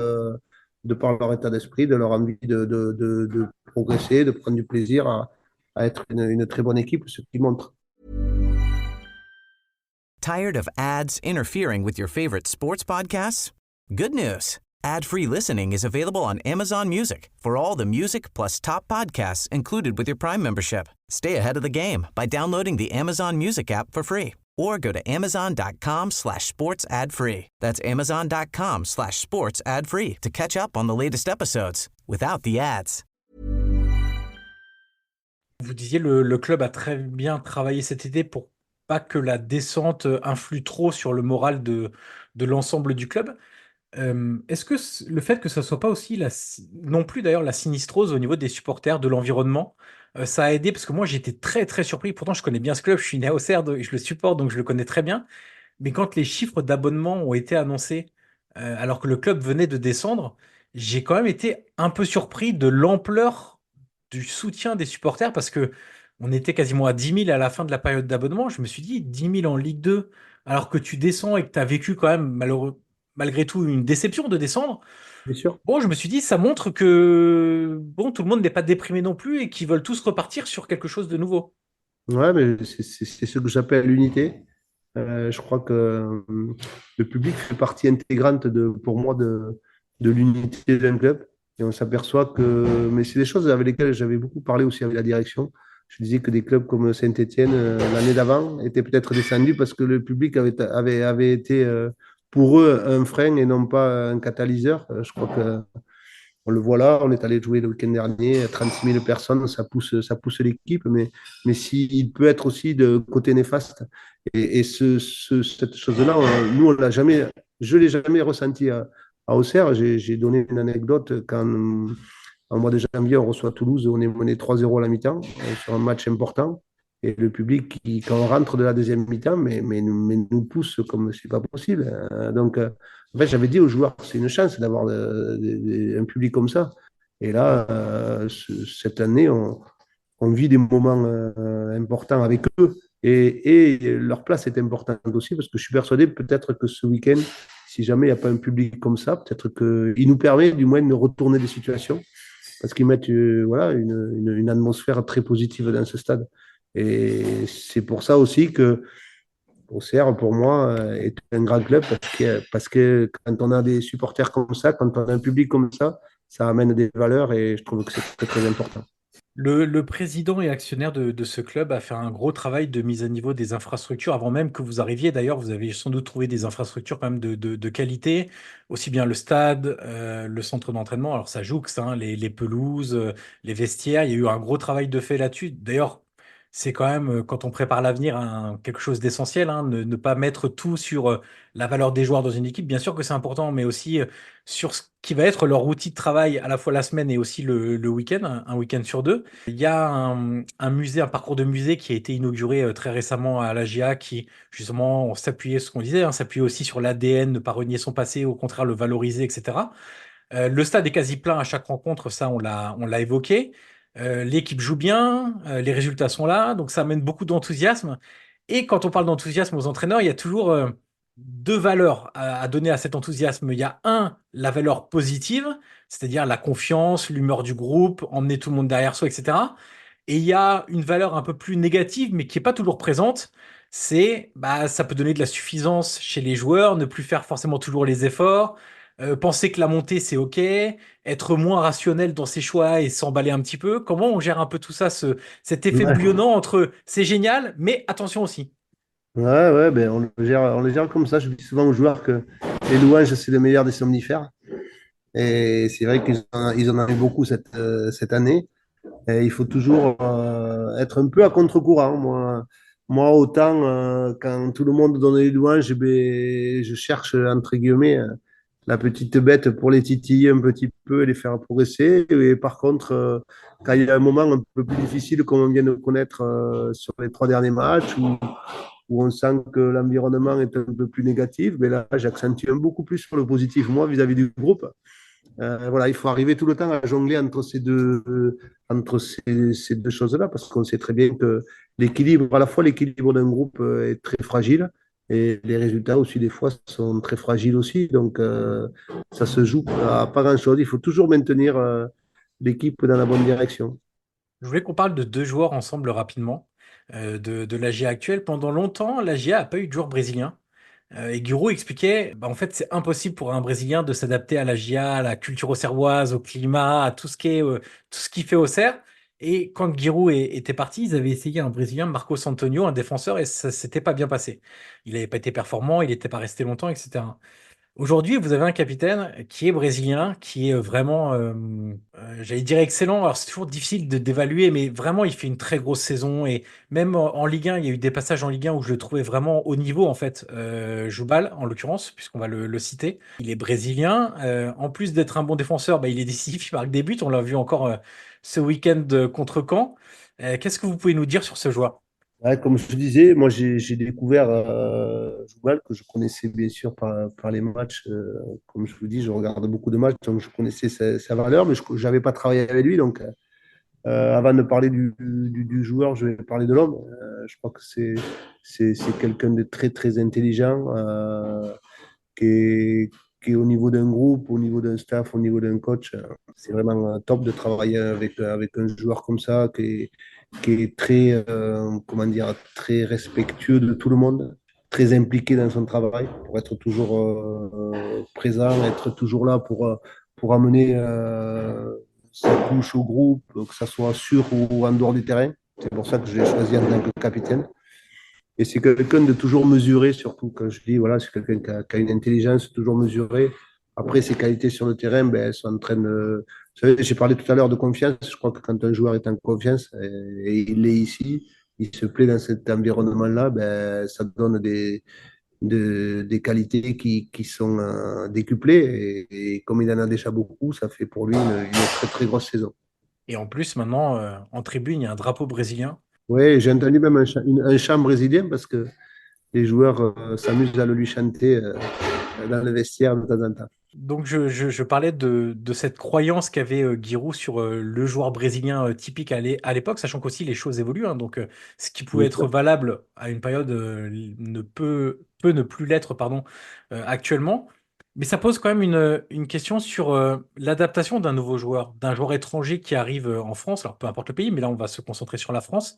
de par leur état d'esprit, de leur envie de progresser, de prendre du plaisir à être une très bonne équipe, ce qui montre. Tired of ads interfering with your favorite sports podcasts? Good news. Ad-free listening is available on Amazon Music for all the music plus top podcasts included with your Prime membership. Stay ahead of the game by downloading the Amazon Music app for free or go to amazon.com/sports ad free. That's amazon.com/sports ad free to catch up on the latest episodes without the ads. Vous disiez le club a très bien travaillé cet été pour pas que la descente influe trop sur le moral de l'ensemble du club. Est-ce que le fait que ça soit pas aussi non plus d'ailleurs la sinistrose au niveau des supporters, de l'environnement, ça a aidé parce que moi j'étais très très surpris. Pourtant je connais bien ce club, je suis né à Auxerre, je le supporte donc je le connais très bien. Mais quand les chiffres d'abonnement ont été annoncés, alors que le club venait de descendre, j'ai quand même été un peu surpris de l'ampleur du soutien des supporters parce que on était quasiment à 10 000 à la fin de la période d'abonnement. Je me suis dit 10 000 en Ligue 2, alors que tu descends et que tu as vécu quand même malgré tout une déception de descendre. Bien sûr. Bon, je me suis dit, ça montre que bon, tout le monde n'est pas déprimé non plus et qu'ils veulent tous repartir sur quelque chose de nouveau. Ouais, mais c'est ce que j'appelle l'unité. Je crois que le public fait partie intégrante pour moi de l'unité d'un club. Et on s'aperçoit que, mais c'est des choses avec lesquelles j'avais beaucoup parlé aussi avec la direction. Je disais que des clubs comme Saint-Étienne, l'année d'avant, étaient peut-être descendus parce que le public avait été, pour eux, un frein et non pas un catalyseur. Je crois que on le voit là, on est allé jouer le week-end dernier, 36 000 personnes, ça pousse l'équipe, mais s'il peut être aussi de côté néfaste. Et cette chose-là, nous, on l'a jamais, je ne l'ai jamais ressenti à Auxerre. J'ai donné une anecdote quand, en mois de janvier, on reçoit Toulouse, on est mené 3-0 à la mi-temps, sur un match important. Et le public, quand on rentre de la deuxième mi-temps, nous pousse comme c'est pas possible. Donc, en fait, j'avais dit aux joueurs, c'est une chance d'avoir un public comme ça. Et là, cette année, on vit des moments importants avec eux. Et leur place est importante aussi parce que je suis persuadé peut-être que ce week-end, si jamais il n'y a pas un public comme ça, peut-être qu'il nous permet du moins de retourner des situations parce qu'ils mettent voilà, une atmosphère très positive dans ce stade. Et c'est pour ça aussi que Auxerre, pour moi, est un grand club parce que quand on a des supporters comme ça, quand on a un public comme ça amène des valeurs et je trouve que c'est très, très important. Le président et actionnaire de ce club a fait un gros travail de mise à niveau des infrastructures avant même que vous arriviez. D'ailleurs, vous avez sans doute trouvé des infrastructures quand même de qualité, aussi bien le stade, le centre d'entraînement. Alors ça joue, hein, les pelouses, les vestiaires. Il y a eu un gros travail de fait là-dessus. D'ailleurs, c'est quand même, quand on prépare l'avenir, quelque chose d'essentiel, hein, ne pas mettre tout sur la valeur des joueurs dans une équipe. Bien sûr que c'est important, mais aussi sur ce qui va être leur outil de travail à la fois la semaine et aussi le week-end, un week-end sur deux. Il y a un musée, un parcours de musée qui a été inauguré très récemment à la GIA qui, justement, on s'appuyait, ce qu'on disait, hein, s'appuyait aussi sur l'ADN, ne pas renier son passé, au contraire le valoriser, etc. Le stade est quasi plein à chaque rencontre, ça on l'a évoqué. L'équipe joue bien, les résultats sont là, donc ça amène beaucoup d'enthousiasme. Et quand on parle d'enthousiasme aux entraîneurs, il y a toujours deux valeurs à donner à cet enthousiasme. Il y a la valeur positive, c'est-à-dire la confiance, l'humeur du groupe, emmener tout le monde derrière soi, etc. Et il y a une valeur un peu plus négative, mais qui n'est pas toujours présente. C'est, bah, ça peut donner de la suffisance chez les joueurs, ne plus faire forcément toujours les efforts, penser que la montée c'est OK, être moins rationnel dans ses choix et s'emballer un petit peu. Comment on gère un peu tout ça, cet effet Ouais, bouillonnant entre c'est génial, mais attention aussi. ouais, ben on le gère comme ça. Je dis souvent aux joueurs que les louanges, c'est le meilleur des somnifères. Et c'est vrai ils en ont eu beaucoup cette année. Et il faut toujours être un peu à contre-courant. Moi autant, quand tout le monde donne les louanges, ben, je cherche, entre guillemets, la petite bête pour les titiller un petit peu et les faire progresser. Et par contre, quand il y a un moment un peu plus difficile, comme on vient de connaître sur les 3 derniers matchs, où on sent que l'environnement est un peu plus négatif, mais là, j'accentue beaucoup plus sur le positif, moi, vis-à-vis du groupe. Voilà, il faut arriver tout le temps à jongler entre ces deux choses-là, parce qu'on sait très bien que à la fois l'équilibre d'un groupe est très fragile, et les résultats aussi, des fois, sont très fragiles aussi. Donc, ça se joue à pas grand-chose. Il faut toujours maintenir l'équipe dans la bonne direction. Je voulais qu'on parle de deux joueurs ensemble rapidement de la GIA actuelle. Pendant longtemps, la GIA n'a pas eu de joueur brésilien. Et Guro expliquait, bah, en fait, c'est impossible pour un Brésilien de s'adapter à la GIA, à la culture auxerroise, au climat, à tout ce qui fait Auxerre. Et quand Giroud était parti, ils avaient essayé un Brésilien, Marcos Antonio, un défenseur, et ça s'était pas bien passé. Il n'avait pas été performant, il n'était pas resté longtemps, etc. Aujourd'hui, vous avez un capitaine qui est brésilien, qui est vraiment, j'allais dire excellent. Alors, c'est toujours difficile d'évaluer, mais vraiment, il fait une très grosse saison. Et même en Ligue 1, il y a eu des passages en Ligue 1 où je le trouvais vraiment haut niveau, en fait. Joubal, en l'occurrence, puisqu'on va le citer. Il est brésilien. En plus d'être un bon défenseur, bah, il est décisif, il marque des buts. On l'a vu encore ce week-end contre Caen. Qu'est-ce que vous pouvez nous dire sur ce joueur? Ouais, comme je te disais, moi j'ai découvert Joubal, que je connaissais bien sûr par les matchs. Comme je vous dis, je regarde beaucoup de matchs, donc je connaissais sa valeur, mais je n'avais pas travaillé avec lui. Donc, avant de parler du joueur, je vais parler de l'homme. Je crois que c'est quelqu'un de très très intelligent, qui est au niveau d'un groupe, au niveau d'un staff, au niveau d'un coach. C'est vraiment top de travailler avec un joueur comme ça, qui est très, comment dire, très respectueux de tout le monde, très impliqué dans son travail pour être toujours présent, être toujours là pour amener sa touche au groupe, que ce soit sur ou en dehors du terrain. C'est pour ça que je l'ai choisi en tant que capitaine. Et c'est quelqu'un de toujours mesuré, surtout quand je dis, voilà, c'est quelqu'un qui a une intelligence toujours mesurée. Après, ses qualités sur le terrain, ben, elles sont en train de. Vous savez, j'ai parlé tout à l'heure de confiance. Je crois que quand un joueur est en confiance, et il l'est ici, il se plaît dans cet environnement-là, ben, ça donne des qualités qui sont décuplées. Et comme il en a déjà beaucoup, ça fait pour lui une très, très grosse saison. Et en plus, maintenant, en tribune, il y a un drapeau brésilien. Oui, j'ai entendu même un chant brésilien parce que les joueurs s'amusent à le lui chanter dans le vestiaire de temps en temps. Donc je parlais de cette croyance qu'avait Giroud sur le joueur brésilien typique à l'époque, sachant qu'aussi les choses évoluent, hein. Donc ce qui pouvait Bien être sûr. valable à une période ne peut ne plus l'être, pardon, actuellement. Mais ça pose quand même une question sur l'adaptation d'un nouveau joueur, d'un joueur étranger qui arrive en France, alors peu importe le pays, mais là on va se concentrer sur la France,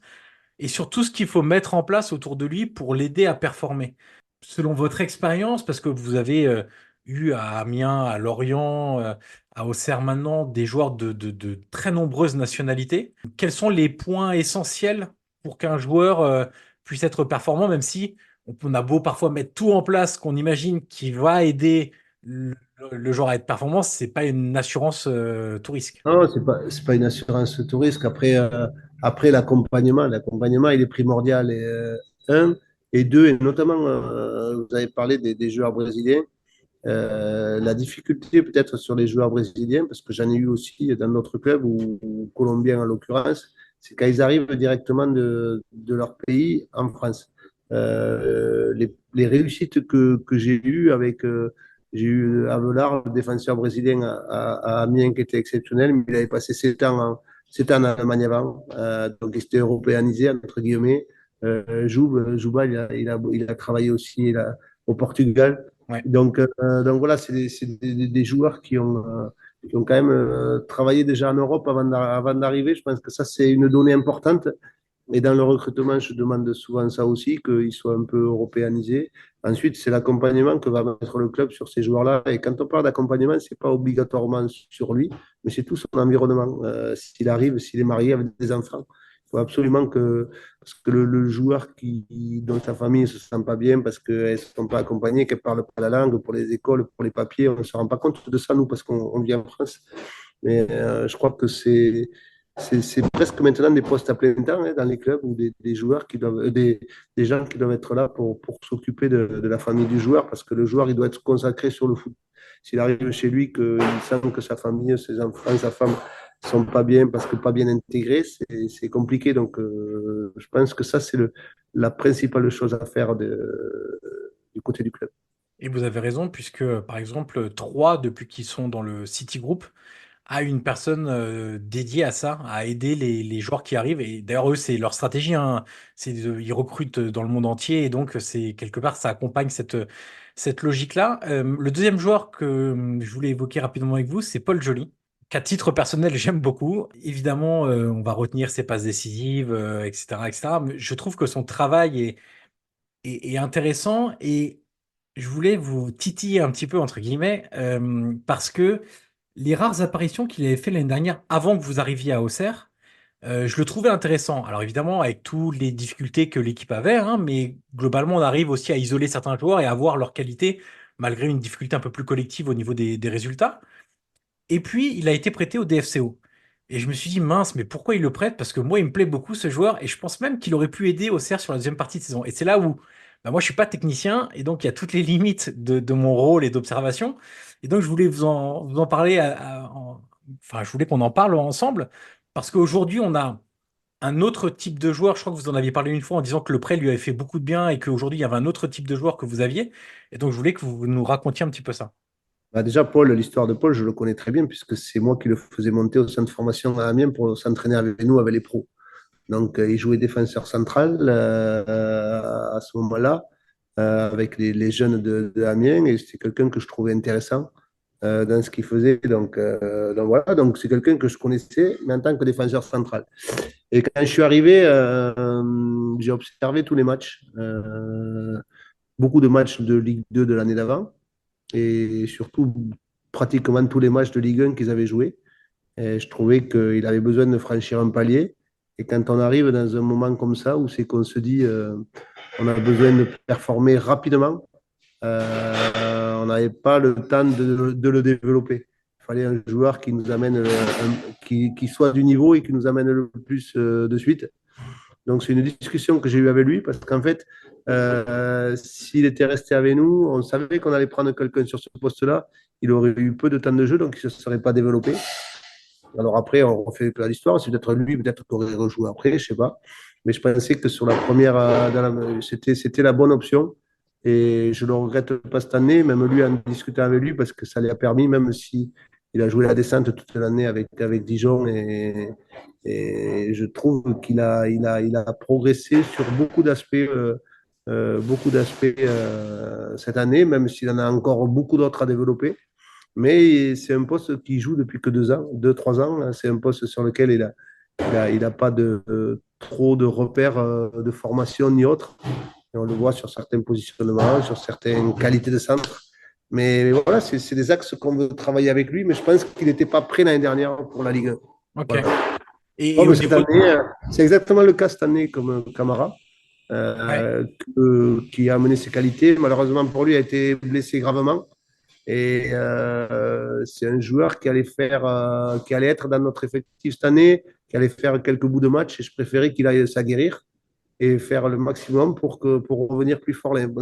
et sur tout ce qu'il faut mettre en place autour de lui pour l'aider à performer. Selon votre expérience, parce que vous avez eu à Amiens, à Lorient, à Auxerre maintenant, des joueurs de très nombreuses nationalités, quels sont les points essentiels pour qu'un joueur puisse être performant, même si on a beau parfois mettre tout en place qu'on imagine qui va aider le, le joueur à être performant, c'est pas une assurance tout risque. Non, c'est pas une assurance tout risque. Après l'accompagnement, il est primordial. Un, et deux, et notamment, vous avez parlé des joueurs brésiliens. La difficulté peut-être sur les joueurs brésiliens, parce que j'en ai eu aussi dans notre club, ou colombiens en l'occurrence, c'est quand ils arrivent directement de leur pays en France. Les réussites que j'ai eues j'ai eu Avelar, le défenseur brésilien à Amiens, qui était exceptionnel, mais il avait passé 7 ans en Allemagne avant, donc il s'était européanisé, entre guillemets. Jouba, il a travaillé aussi au Portugal. Ouais. Donc voilà, c'est des joueurs qui ont quand même travaillé déjà en Europe avant d'arriver. Je pense que ça, c'est une donnée importante. Et dans le recrutement, je demande souvent ça aussi, qu'ils soient un peu européanisés. Ensuite, c'est l'accompagnement que va mettre le club sur ces joueurs-là. Et quand on parle d'accompagnement, c'est pas obligatoirement sur lui, mais c'est tout son environnement. S'il arrive, s'il est marié avec des enfants, il faut absolument que, parce que le joueur dont sa famille ne se sent pas bien, parce qu'elles ne sont pas accompagnées, qu'elles ne parlent pas la langue, pour les écoles, pour les papiers, on ne se rend pas compte de ça, nous, parce qu'on vit en France. Mais je crois que c'est presque maintenant des postes à plein temps dans les clubs ou des joueurs des gens qui doivent être là pour s'occuper de la famille du joueur parce que le joueur, il doit être consacré sur le foot. S'il arrive chez lui, qu'il sent que sa famille, ses enfants, sa femme sont pas bien parce que pas bien intégrés, c'est compliqué. Donc, je pense que ça, c'est la principale chose à faire du côté du club. Et vous avez raison, puisque par exemple, trois, depuis qu'ils sont dans le City Group, a une personne dédiée à ça, à aider les joueurs qui arrivent. Et d'ailleurs, eux, c'est leur stratégie, hein. Ils recrutent dans le monde entier et donc c'est quelque part, ça accompagne cette logique-là. Le deuxième joueur que je voulais évoquer rapidement avec vous, c'est Paul Joly, qu'à titre personnel, j'aime beaucoup. Évidemment, on va retenir ses passes décisives, etc., etc. Mais je trouve que son travail est intéressant et je voulais vous titiller un petit peu, entre guillemets, parce que les rares apparitions qu'il avait fait l'année dernière, avant que vous arriviez à Auxerre, je le trouvais intéressant. Alors évidemment, avec toutes les difficultés que l'équipe avait, hein, mais globalement, on arrive aussi à isoler certains joueurs et à voir leur qualité, malgré une difficulté un peu plus collective au niveau des résultats. Et puis, il a été prêté au DFCO. Et je me suis dit, mince, mais pourquoi il le prête? Parce que moi, il me plaît beaucoup ce joueur et je pense même qu'il aurait pu aider Auxerre sur la deuxième partie de saison. Et c'est là où, bah, moi, je suis pas technicien et donc il y a toutes les limites de mon rôle et d'observation. Et donc, je voulais vous en parler, enfin, je voulais qu'on en parle ensemble parce qu'aujourd'hui, on a un autre type de joueur. Je crois que vous en aviez parlé une fois en disant que le prêt lui avait fait beaucoup de bien et qu'aujourd'hui, il y avait un autre type de joueur que vous aviez. Et donc, je voulais que vous nous racontiez un petit peu ça. Bah déjà, l'histoire de Paul, je le connais très bien puisque c'est moi qui le faisais monter au centre de formation à Amiens pour s'entraîner avec nous, avec les pros. Donc, il jouait défenseur central à ce moment-là avec les jeunes de Amiens et c'est quelqu'un que je trouvais intéressant dans ce qu'il faisait. Donc voilà, donc c'est quelqu'un que je connaissais, mais en tant que défenseur central. Et quand je suis arrivé, j'ai observé tous les matchs, beaucoup de matchs de Ligue 2 de l'année d'avant et surtout pratiquement tous les matchs de Ligue 1 qu'ils avaient joués. Et je trouvais qu'il avait besoin de franchir un palier. Et quand on arrive dans un moment comme ça, où c'est qu'on se dit on a besoin de performer rapidement, on n'avait pas le temps de le développer. Il fallait un joueur qui nous amène, qui soit du niveau et qui nous amène le plus de suite. Donc c'est une discussion que j'ai eue avec lui parce qu'en fait, s'il était resté avec nous, on savait qu'on allait prendre quelqu'un sur ce poste-là. Il aurait eu peu de temps de jeu, donc il ne se serait pas développé. Alors après, on refait l'histoire. C'est peut-être lui, peut-être qu'on aurait rejoué après, je ne sais pas. Mais je pensais que sur la première, c'était la bonne option Et je ne le regrette pas cette année, même lui en discutant avec lui, parce que ça lui a permis, même si il a joué la descente toute l'année avec Dijon, et je trouve qu'il a progressé sur beaucoup d'aspects cette année, même s'il en a encore beaucoup d'autres à développer. Mais c'est un poste qui joue depuis que 2 ans, 2, 3 ans. C'est un poste sur lequel il a pas trop de repères de formation ni autre. Et on le voit sur certains positionnements, sur certaines qualités de centre. Mais voilà, c'est des axes qu'on veut travailler avec lui, mais je pense qu'il n'était pas prêt l'année dernière pour la Ligue 1. Ok. Voilà. Et Comme au cette niveau... année, c'est exactement le cas cette année comme Camara, Ouais. qui a amené ses qualités. Malheureusement pour lui, il a été blessé gravement. Et c'est un joueur qui allait être dans notre effectif cette année, qui allait faire quelques bouts de match. Et je préférais qu'il aille s'aguerrir et faire le maximum pour revenir plus fort l'année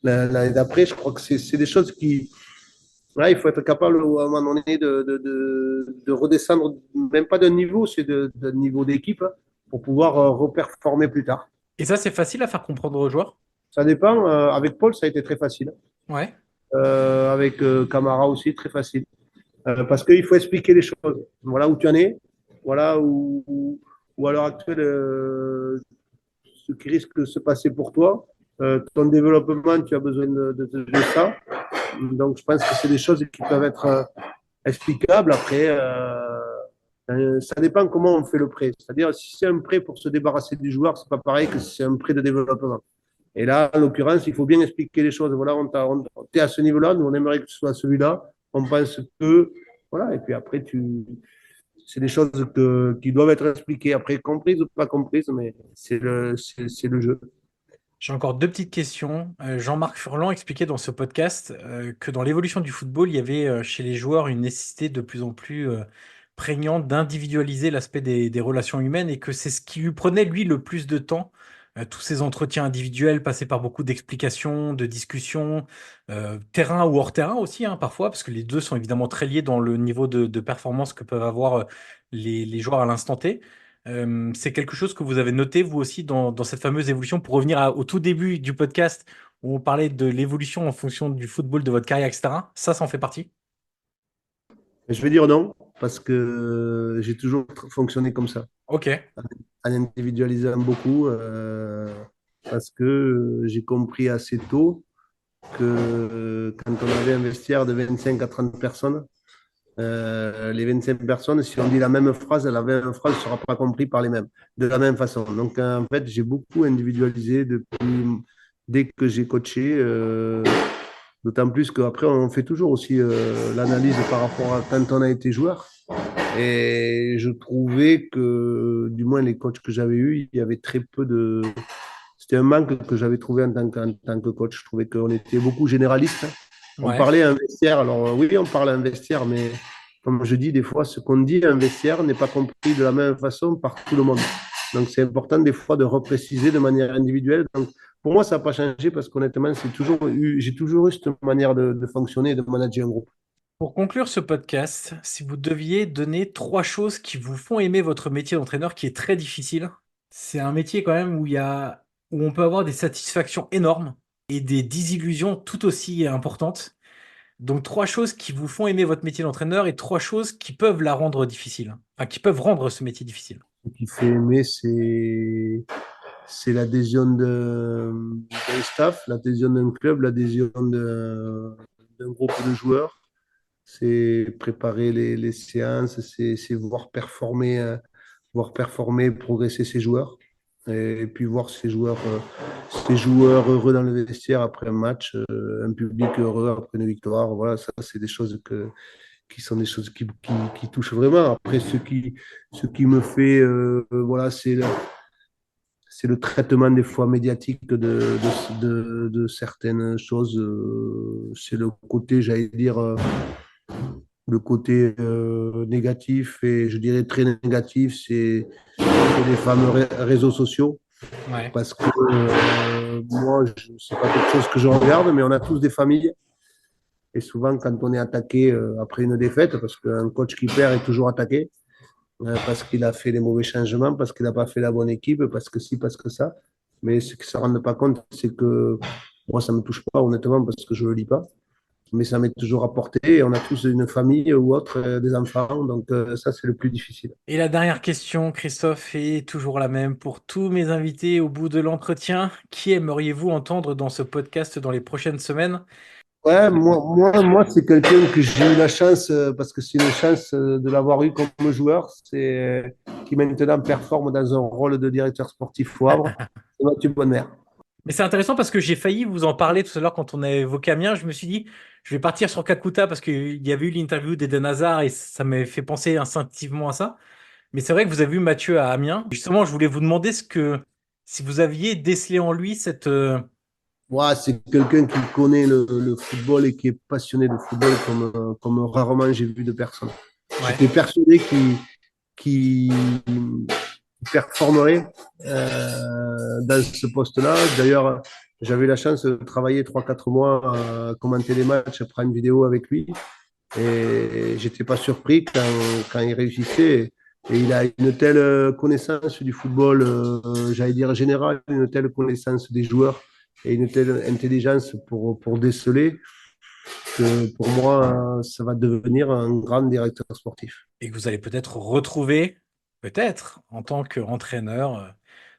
d'après. Je crois que c'est des choses qui. Là, il faut être capable à un moment donné de redescendre, même pas d'un niveau, c'est d'un niveau d'équipe, hein, pour pouvoir reperformer plus tard. Et ça, c'est facile à faire comprendre aux joueurs? Ça dépend. Avec Paul, ça a été très facile. Ouais. Avec Camara aussi, très facile. Parce qu'il faut expliquer les choses. Voilà où tu en es, voilà où à l'heure actuelle, ce qui risque de se passer pour toi. Ton développement, tu as besoin de ça. Donc, je pense que c'est des choses qui peuvent être explicables. Après, ça dépend comment on fait le prêt. C'est-à-dire, si c'est un prêt pour se débarrasser du joueur, c'est pas pareil que si c'est un prêt de développement. Et là, en l'occurrence, il faut bien expliquer les choses. Voilà, on est à ce niveau-là, nous, on aimerait que ce soit celui-là. On pense que. Voilà, et puis après, c'est des choses qui doivent être expliquées. Après, comprises ou pas comprises, mais c'est le jeu. J'ai encore deux petites questions. Jean-Marc Furlan expliquait dans ce podcast que dans l'évolution du football, il y avait chez les joueurs une nécessité de plus en plus prégnante d'individualiser l'aspect des relations humaines et que c'est ce qui lui prenait, lui, le plus de temps. Tous ces entretiens individuels passaient par beaucoup d'explications, de discussions, terrain ou hors terrain aussi, hein, parfois, parce que les deux sont évidemment très liés dans le niveau de performance que peuvent avoir les joueurs à l'instant T. C'est quelque chose que vous avez noté, vous aussi, dans cette fameuse évolution, pour revenir au tout début du podcast où on parlait de l'évolution en fonction du football, de votre carrière, etc. Ça en fait partie? Je vais dire non, parce que j'ai toujours fonctionné comme ça, Ok, en individualisant beaucoup, parce que j'ai compris assez tôt que quand on avait un vestiaire de 25 à 30 personnes, les 25 personnes, si on dit la même phrase, la même phrase ne sera pas comprise par les mêmes, de la même façon. Donc, en fait, j'ai beaucoup individualisé dès que j'ai coaché. D'autant plus qu'après, on fait toujours aussi l'analyse par rapport à quand on a été joueur. Et je trouvais que, du moins les coachs que j'avais eus, il y avait très peu de. C'était un manque que j'avais trouvé en tant que coach. Je trouvais qu'on était beaucoup généralistes. On ouais. parlait à un vestiaire. Alors oui, on parle à un vestiaire, mais comme je dis, des fois, ce qu'on dit à un vestiaire n'est pas compris de la même façon par tout le monde. Donc c'est important des fois de repréciser de manière individuelle. Donc pour moi, ça n'a pas changé parce qu'honnêtement, j'ai toujours eu cette manière de fonctionner et de manager un groupe. Pour conclure ce podcast, si vous deviez donner trois choses qui vous font aimer votre métier d'entraîneur, qui est très difficile, c'est un métier quand même où on peut avoir des satisfactions énormes et des désillusions tout aussi importantes. Donc trois choses qui vous font aimer votre métier d'entraîneur et trois choses qui peuvent la rendre difficile, enfin qui peuvent rendre ce métier difficile. Ce qui fait aimer, c'est l'adhésion d'un staff, l'adhésion d'un club, l'adhésion d'un groupe de joueurs. C'est préparer les séances, c'est voir performer, progresser ses joueurs. Et puis voir ces joueurs heureux dans le vestiaire après un match, un public heureux après une victoire. Voilà, ça, c'est des choses qui sont des choses qui touchent vraiment. Après, ce qui me fait, voilà, c'est le traitement des fois médiatique de certaines choses. C'est le côté, j'allais dire, le côté négatif, et je dirais très négatif, c'est les fameux réseaux sociaux. Ouais. Parce que moi, c'est pas quelque chose que je regarde, mais on a tous des familles. Et souvent, quand on est attaqué après une défaite, parce qu'un coach qui perd est toujours attaqué, parce qu'il a fait les mauvais changements, parce qu'il n'a pas fait la bonne équipe, parce que si, parce que ça. Mais ce qu'ils ne se rendent pas compte, c'est que Moi, ça ne me touche pas, honnêtement, parce que je ne le lis pas. Mais ça m'est toujours apporté. Et on a tous une famille ou autre, des enfants. Donc, ça, c'est le plus difficile. Et la dernière question, Christophe, est toujours la même pour tous mes invités au bout de l'entretien. Qui aimeriez-vous entendre dans ce podcast dans les prochaines semaines? Ouais, moi c'est quelqu'un que j'ai eu la chance, parce que c'est une chance de l'avoir eu comme joueur, c'est qui maintenant performe dans un rôle de directeur sportif au Havre. C'est Mathieu Bonnemer. Mais c'est intéressant parce que j'ai failli vous en parler tout à l'heure quand on a évoqué Amiens. Je me suis dit, je vais partir sur Kakuta parce qu'il y avait eu l'interview d'Eden Hazard et ça m'avait fait penser instinctivement à ça. Mais c'est vrai que vous avez vu Mathieu à Amiens. Justement, je voulais vous demander si vous aviez décelé en lui cette. Ouais, c'est quelqu'un qui connaît le football et qui est passionné de football comme rarement j'ai vu de personnes. Ouais. J'étais persuadé qu'il performerait dans ce poste-là. D'ailleurs, j'avais eu la chance de travailler 3-4 mois à commenter les matchs, à prendre une vidéo avec lui. Et j'étais pas surpris quand il réussissait. Et il a une telle connaissance du football, j'allais dire général, une telle connaissance des joueurs et une telle intelligence pour déceler que pour moi, ça va devenir un grand directeur sportif. Et que vous allez peut-être retrouver, peut-être, en tant qu'entraîneur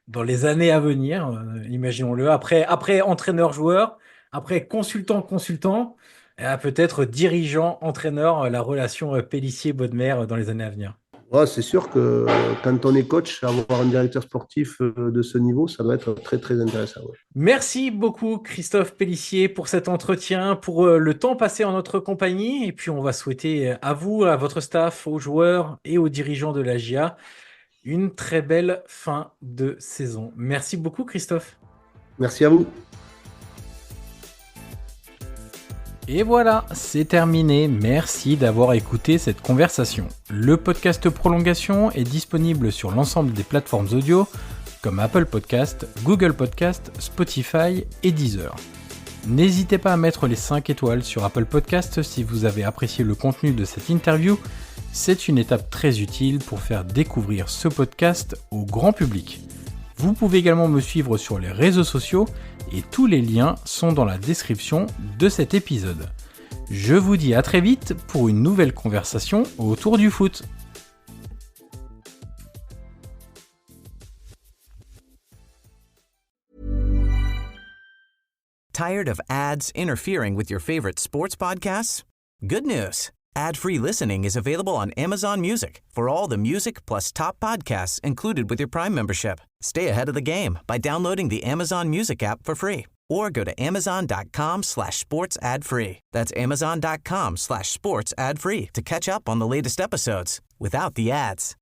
dans les années à venir, imaginons-le, après entraîneur-joueur, après consultant-consultant, et peut-être dirigeant-entraîneur, la relation Pélissier-Bodmer dans les années à venir. Ouais, c'est sûr que quand on est coach, avoir un directeur sportif de ce niveau, ça doit être très, très intéressant. Ouais. Merci beaucoup Christophe Pélissier pour cet entretien, pour le temps passé en notre compagnie. Et puis on va souhaiter à vous, à votre staff, aux joueurs et aux dirigeants de la GIA une très belle fin de saison. Merci beaucoup Christophe. Merci à vous. Et voilà, c'est terminé. Merci d'avoir écouté cette conversation. Le podcast Prolongation est disponible sur l'ensemble des plateformes audio comme Apple Podcast, Google Podcast, Spotify et Deezer. N'hésitez pas à mettre les 5 étoiles sur Apple Podcast si vous avez apprécié le contenu de cette interview. C'est une étape très utile pour faire découvrir ce podcast au grand public. Vous pouvez également me suivre sur les réseaux sociaux et tous les liens sont dans la description de cet épisode. Je vous dis à très vite pour une nouvelle conversation autour du foot. Tired of ads interfering with your favorite sports podcasts? Good news. Ad-free listening is available on Amazon Music for all the music plus top podcasts included with your Prime membership. Stay ahead of the game by downloading the Amazon Music app for free or go to amazon.com/sports ad free. That's amazon.com/sports ad free to catch up on the latest episodes without the ads.